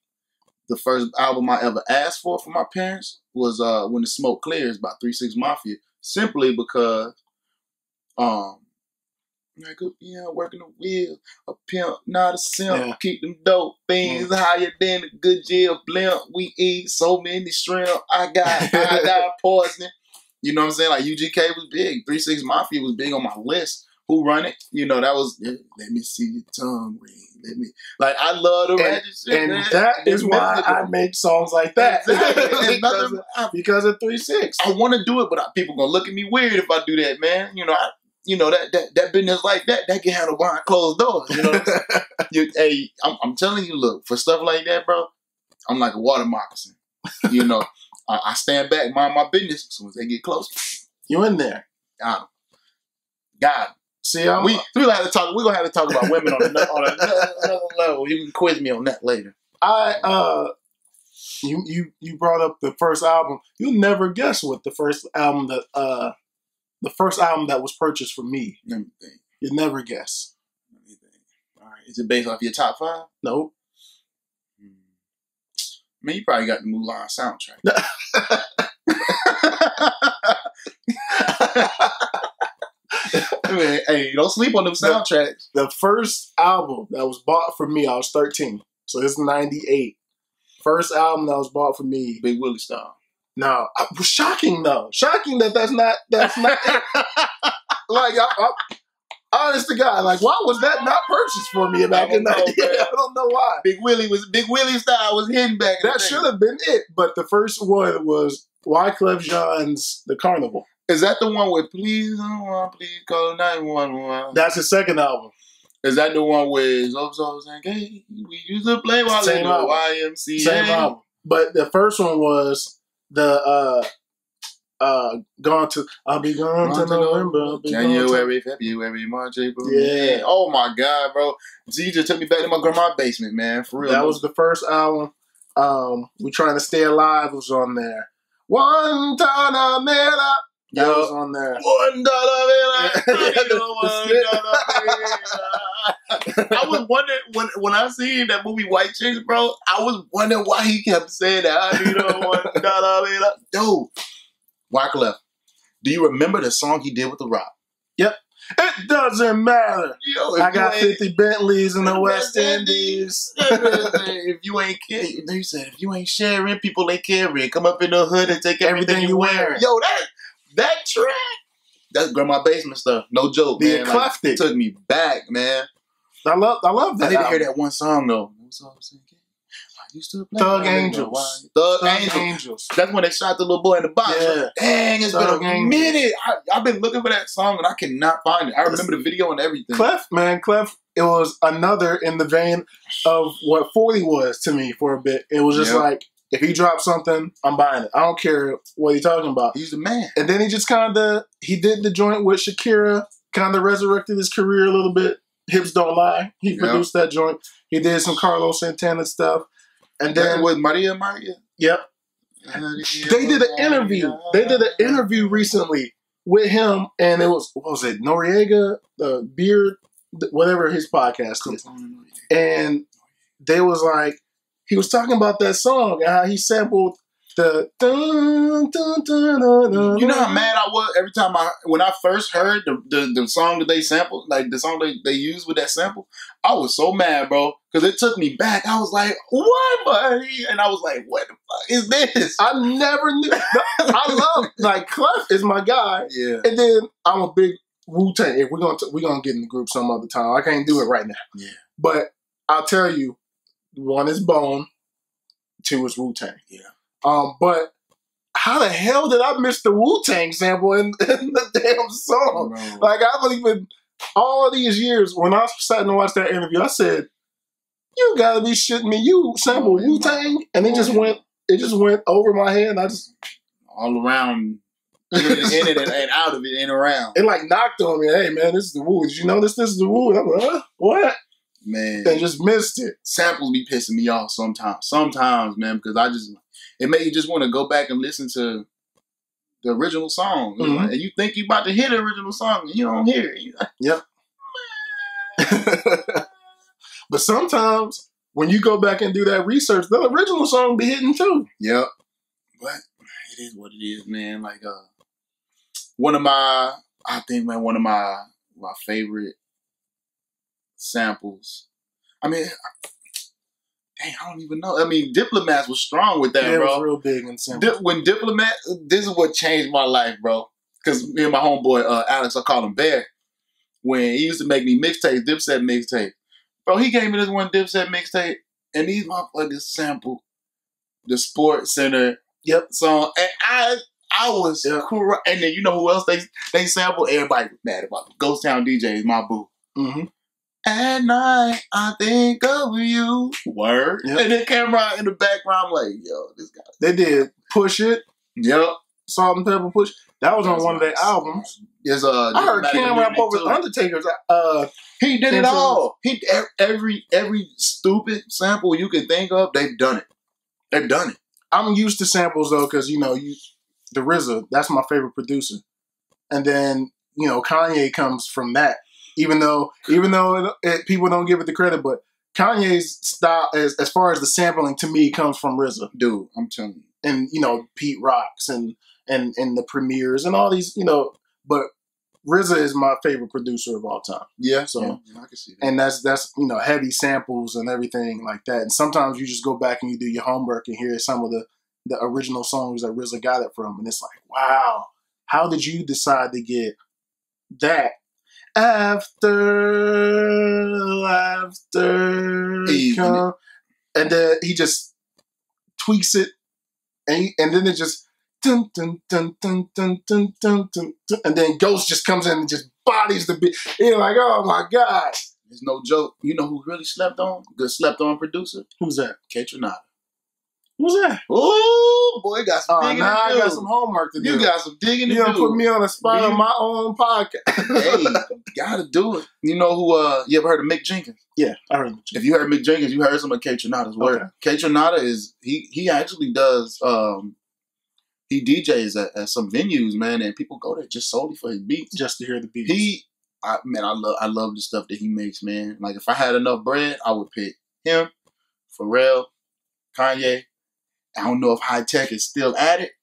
The first album I ever asked for my parents was When the Smoke Clears by 3 6 Mafia. Simply because working the wheel, a pimp, not a simp. Keep them dope things higher than a good jail blimp. We eat so many shrimp. I got poisoning. You know what I'm saying? Like UGK was big. 3 6 Mafia was big on my list. Who Run It? You know, that was, let me see your tongue ring. I love the ratchet shit, and man. that is why I make songs like that. Exactly. because of 3 6. I want to do it, but people going to look at me weird if I do that, man. You know, that business like that can handle behind closed doors. You know, I'm telling you, look, for stuff like that, bro, I'm like a water moccasin. You know, I stand back, mind my business. As soon as they get close, you in there. God. See, we're gonna have to talk about women on another level. You can quiz me on that later. You brought up the first album. You'll never guess what the first album that was purchased for me. Let me think. You'll never guess. Let me think. All right, is it based off your top 5? Nope. Man, you probably got the Mulan soundtrack. Man, hey, don't sleep on them soundtracks. The first album that was bought for me, I was 13. So this is 98. First album that was bought for me. Big Willie style. No, it was shocking though. Shocking that's not it. Like, honest to God, like, why was that not purchased for me back in 98? I don't know why. Big Willie style was hidden back in that should have been it. But the first one was Wyclef Jean's The Carnival. Is that the one with Please Call 911? That's his second album. Is that the one with Zozo and Gay? We used to play while they do YMCA. Same album. But the first one was the I'll be gone to November. January, February, March, April. Yeah. Oh my God, bro. See, you just took me back to my grandma's basement, man. For real. That was the first album. We Trying to Stay Alive was on there. $1 Mela. That was on there. $1 I was wondering when I seen that movie White Chicks, bro. I was wondering why he kept saying that. I need a $1. Dude, Wyclef, do you remember the song he did with The Rock? Yep. It doesn't matter. Yo, I got 50 Bentleys in the West Indies. If you ain't they said if you ain't sharing, people ain't caring. Come up in the hood and take everything you wearing. Yo, that track, that's Grandma Basement stuff. No joke, The man. eclectic took me back, man. I love that. I need to hear that one song though. What song was it again? I used to play Thug Angels. Thug Angels. That's when they shot the little boy in the box. Yeah. Dang, it's Thug been a Angels. minute. I've been looking for that song and I cannot find it. I remember the video and everything. Clef, it was another in the vein of what 40 was to me for a bit. It was just like, if he drops something, I'm buying it. I don't care what he's talking about. He's the man. And then he just he did the joint with Shakira, kind of resurrected his career a little bit. Hips Don't Lie. He produced that joint. He did some Carlos Santana stuff. And then with Maria. Yep. They did an interview. They did an interview recently with him, and it was, what was it, Noriega, the Beard, whatever his podcast is. And they was like, he was talking about that song and how he sampled the dun, dun, dun, dun, dun. You know how mad I was every time when I first heard the song that they sampled, like the song they used with that sample. I was so mad, bro, because it took me back. I was like, "What, buddy?" And I was like, "What the fuck is this?" I never knew. I love like Clef is my guy. Yeah, and then I'm a big Wu-Tang. If we're gonna get in the group some other time. I can't do it right now. Yeah, but I'll tell you, one is Bone, two is Wu-Tang. Yeah. But how the hell did I miss the Wu-Tang sample in the damn song? Bro. Like, I don't even, all these years, when I sat and watched that interview, I said, you gotta be shitting me. You sampled Wu-Tang? And it just went over my head, and I just... all around, in it and out of it and around. It like knocked on me. Hey, man, this is the Wu. Did you know this is the Wu? And I'm like, huh? What? Man. And just missed it. Samples be pissing me off sometimes. Sometimes, man, because it made you just want to go back and listen to the original song. Mm-hmm. Like, and you think you about to hear the original song and you don't hear it. You're like, yep. But sometimes when you go back and do that research, the original song be hitting too. Yep. But it is what it is, man. Like one of my favorite samples. I mean, dang, I don't even know. I mean, Diplomats was strong with that, bro. It was real big and simple. When Diplomat, this is what changed my life, bro. Because me and my homeboy, Alex, I call him Bear. When he used to make me mixtape, Dipset mixtape. Bro, he gave me this one Dipset mixtape, and these motherfuckers sampled the Sports Center song. And I was cool. And then you know who else they sampled? Everybody was mad about it. Ghost Town DJs, my boo. Mm-hmm. At night, I think of you. Word. Yep. And then camera in the background, I'm like, yo, this guy. They did Push It. Yep. Salt and Pepper Push. That was on one of their albums. I heard Cam rap over the Undertaker's. He did it all. He every stupid sample you can think of, they've done it. They've done it. I'm used to samples though, because the RZA, that's my favorite producer, and then Kanye comes from that. Even though people don't give it the credit, but Kanye's style, as far as the sampling, to me, comes from RZA. Dude, I'm telling you. And, Pete Rocks and the Premiers and all these, but RZA is my favorite producer of all time. Yeah, so yeah, I can see that. And that's heavy samples and everything like that. And sometimes you just go back and you do your homework and hear some of the original songs that RZA got it from, and it's like, wow, how did you decide to get that? After, and then he just tweaks it, and then it just dun, dun, dun, dun, dun, dun, dun, dun, dun, and then Ghost just comes in and just bodies the beat. You're like, oh my god, it's no joke. You know who really slept on? Good slept on producer. Who's that? K-Tronada. Who's that? Oh boy, got some digging to do. I got some homework to do. You got some digging to do. You don't put me on the spot on my own podcast. Hey, gotta do it. You know who? You ever heard of Mick Jenkins? Yeah, I heard Mick Jenkins. If you heard Mick Jenkins, you heard some of K-Tronada's work. Okay. K-Tronada is he actually does he DJs at some venues, man, and people go there just solely for his beats, just to hear the beats. I love the stuff that he makes, man. Like if I had enough bread, I would pick him, Pharrell, Kanye. I don't know if High Tech is still at it.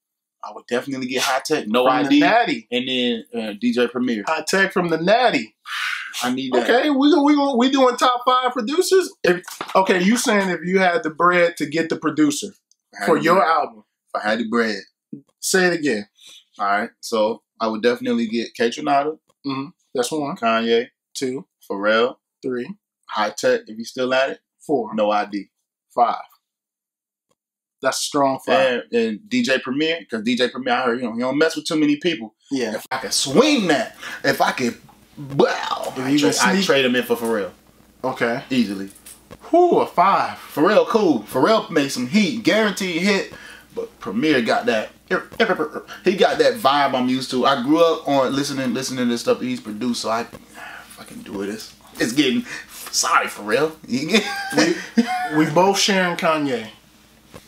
I would definitely get High Tech, No From ID, the Natty. and then DJ Premier. High Tech from the Natty. I need that. Okay, we doing top 5 producers. Okay, you saying if you had the bread to get the producer for your album? If I had the bread, say it again. All right, so I would definitely get K Tronada. Mm-hmm. That's 1. Kanye. 2. Pharrell. 3. High Tech, if he's still at it. 4. No ID. 5. That's a strong 5. And DJ Premier, because DJ Premier, I heard, he don't mess with too many people. Yeah. If I could swing that, if I could, wow, I'd trade him in for Pharrell. Okay. Easily. Whew, a 5. Pharrell, cool. Pharrell made some heat, guaranteed hit, but Premier got that. He got that vibe I'm used to. I grew up on listening to this stuff that he's produced, so I fucking do it. It's getting, sorry, Pharrell. we both sharing Kanye.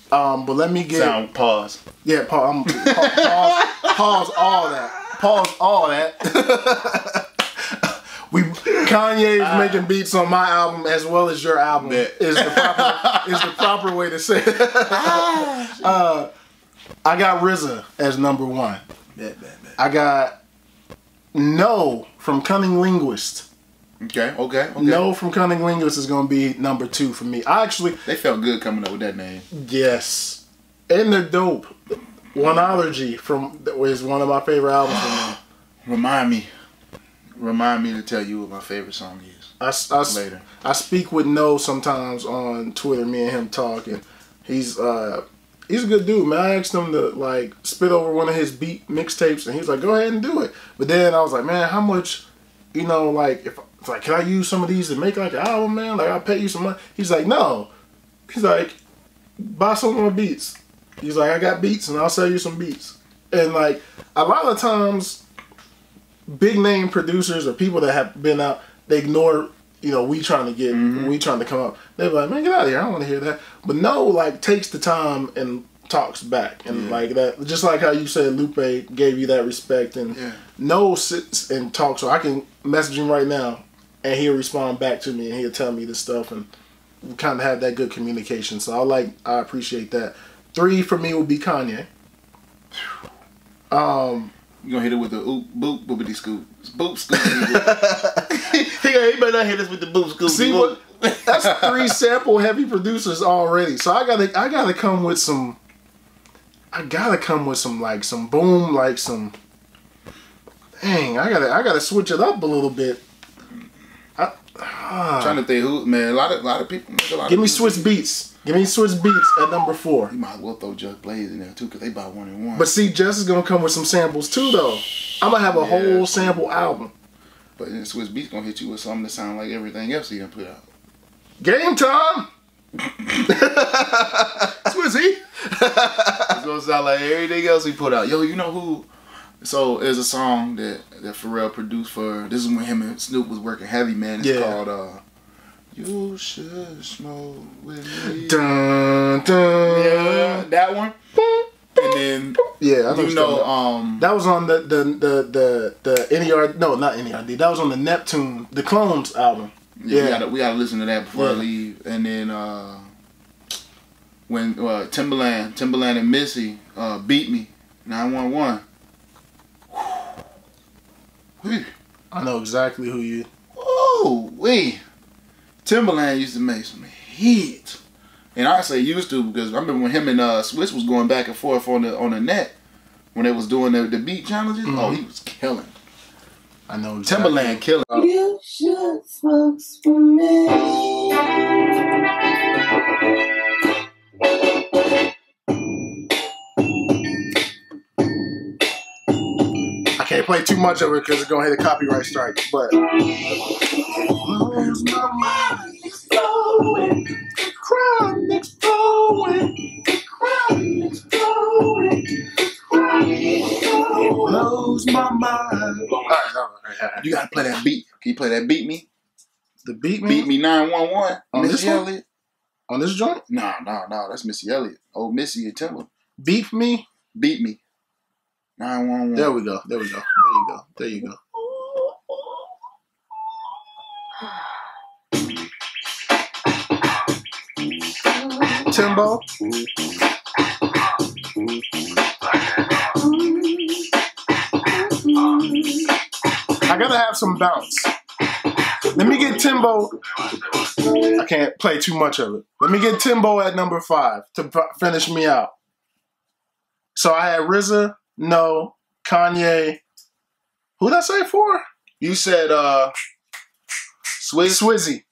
But let me get pause. Yeah, pause all that. Pause all that. Kanye's making beats on my album as well as your album. Is the proper way to say it. I got RZA as number 1. I got No from Cunning Linguist. Okay. No from Cunning Linguist is going to be number 2 for me. They felt good coming up with that name. Yes. And they're dope. Oneology is one of my favorite albums from them. Remind me to tell you what my favorite song is. Later. I speak with No sometimes on Twitter. Me and him talk, and he's a good dude, man. I asked him to spit over one of his beat mixtapes, and he's like, "Go ahead and do it." But then I was like, "Man, how much?" If can I use some of these to make an album, man? I'll pay you some money. He's like, no. He's like, buy some more beats. He's like, I got beats and I'll sell you some beats. And a lot of times, big name producers or people that have been out, they ignore, we trying to come up. They're like, man, get out of here. I don't want to hear that. But No, takes the time and talks back. And that, just like how you said Lupe gave you that respect. And No sits and talks. So I can message him right now and he'll respond back to me and he'll tell me this stuff. And we kind of have that good communication. So I appreciate that. 3 for me would be Kanye. You gonna hit it with the oop, boop, boopity scoop. Boop, scoop. He better not hit us with the boop, scoop. See what? That's 3 sample heavy producers already. So I gotta come with some. Some boom, some. Dang, I gotta switch it up a little bit. Trying to think who, man. A lot of people. Give me Swiss Beats. Give me Swiss Beats at number 4. You might as well throw Just Blaze in there too, because they about 1 and 1. But see, Just is gonna come with some samples too, though. I'm gonna have a whole sample album. But then Swiss Beats gonna hit you with something that sound like everything else he gonna put out. Game time. Swizzy. It's gonna sound like everything else he put out. Yo, you know who? So there's a song that Pharrell produced for. This is when him and Snoop was working heavy, man. It's called "You Should Smoke with Me." Dun, dun. Yeah, that one. And then I know that was on the NERD. No, not NERD. That was on the Neptune, the Clones album. Yeah, we gotta listen to that before I leave. And then when Timbaland and Missy beat me 911. I know exactly who you. Oh, Timbaland used to make some heat, and I say used to because I remember when him and Swiss was going back and forth on the net when they was doing the beat challenges. Mm-hmm. Oh, he was killing. I know exactly. Timbaland killing. You should smoke for me. I can't play too much of it because it's gonna hit a copyright strike. But blows my mind exploding, the crowd exploding, the crowd exploding, the crowd exploding. It blows my mind. All right. You gotta play that beat. Can you play that beat me? The beat me? Beat me 911. Missy Elliott. On this joint? No. That's Missy Elliott. Oh, Missy and Timber. Beat me? Beat me. 911. There we go. There you go. Timbo. I gotta have some bounce. Let me get Timbo. I can't play too much of it. Let me get Timbo at number 5 to finish me out. So I had RZA, No, Kanye. Who did I say 4? You said Swizzy.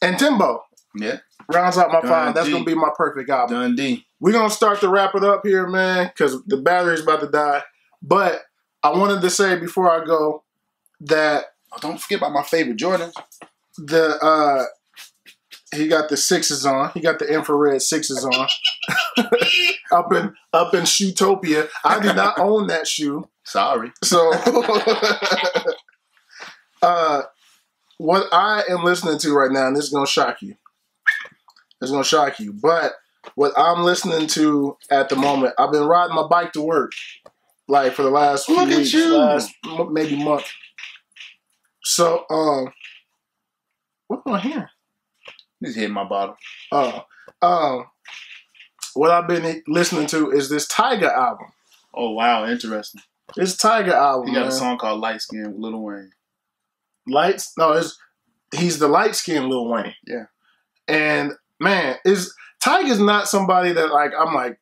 And Timbo. Yeah. Rounds out my 5. That's going to be my perfect album. Dundee. We're going to start to wrap it up here, man, because the battery's about to die. But I wanted to say before I go that... Oh, don't forget about my favorite Jordans. He got the 6s on. He got the infrared 6s on. up in Shoetopia. I did not own that shoe. Sorry. So what I am listening to right now, and this is gonna shock you. It's gonna shock you. But what I'm listening to at the moment, I've been riding my bike to work. Like for the last few weeks, last maybe month. So what am I hearing? Just hitting my bottle. What I've been listening to is this Tyga album. Oh wow, interesting. This Tyga album. He got a song called Light Skin with Lil Wayne. He's the light skinned Lil Wayne. Yeah. And man, Tyga's not somebody that I'm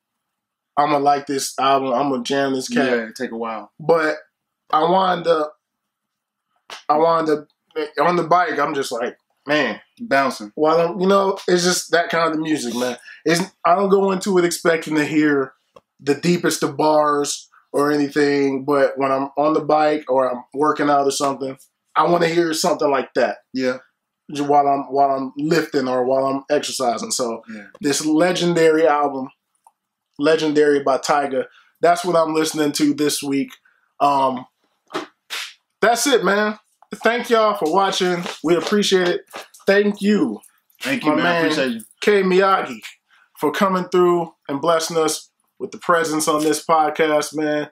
gonna like this album. I'm gonna jam this cat. Yeah, take a while. But I wound up on the bike. I'm just like, man, bouncing. Well, it's just that kind of music, man. I don't go into it expecting to hear the deepest of bars or anything, but when I'm on the bike or I'm working out or something, I want to hear something like that. Yeah. While I'm lifting or while I'm exercising. So This legendary album, Legendary by Tyga, that's what I'm listening to this week. That's it, man. Thank y'all for watching. We appreciate it. Thank you. Thank you, man. I appreciate you. K Miyagi, for coming through and blessing us with the presence on this podcast, man.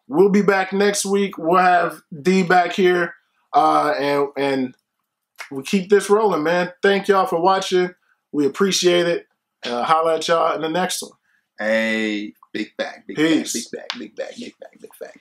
We'll be back next week. We'll have D back here. And we'll keep this rolling, man. Thank y'all for watching. We appreciate it. Holla at y'all in the next one. Hey, big bag, big Peace. bag, big bag, big bag, big bag, big bag.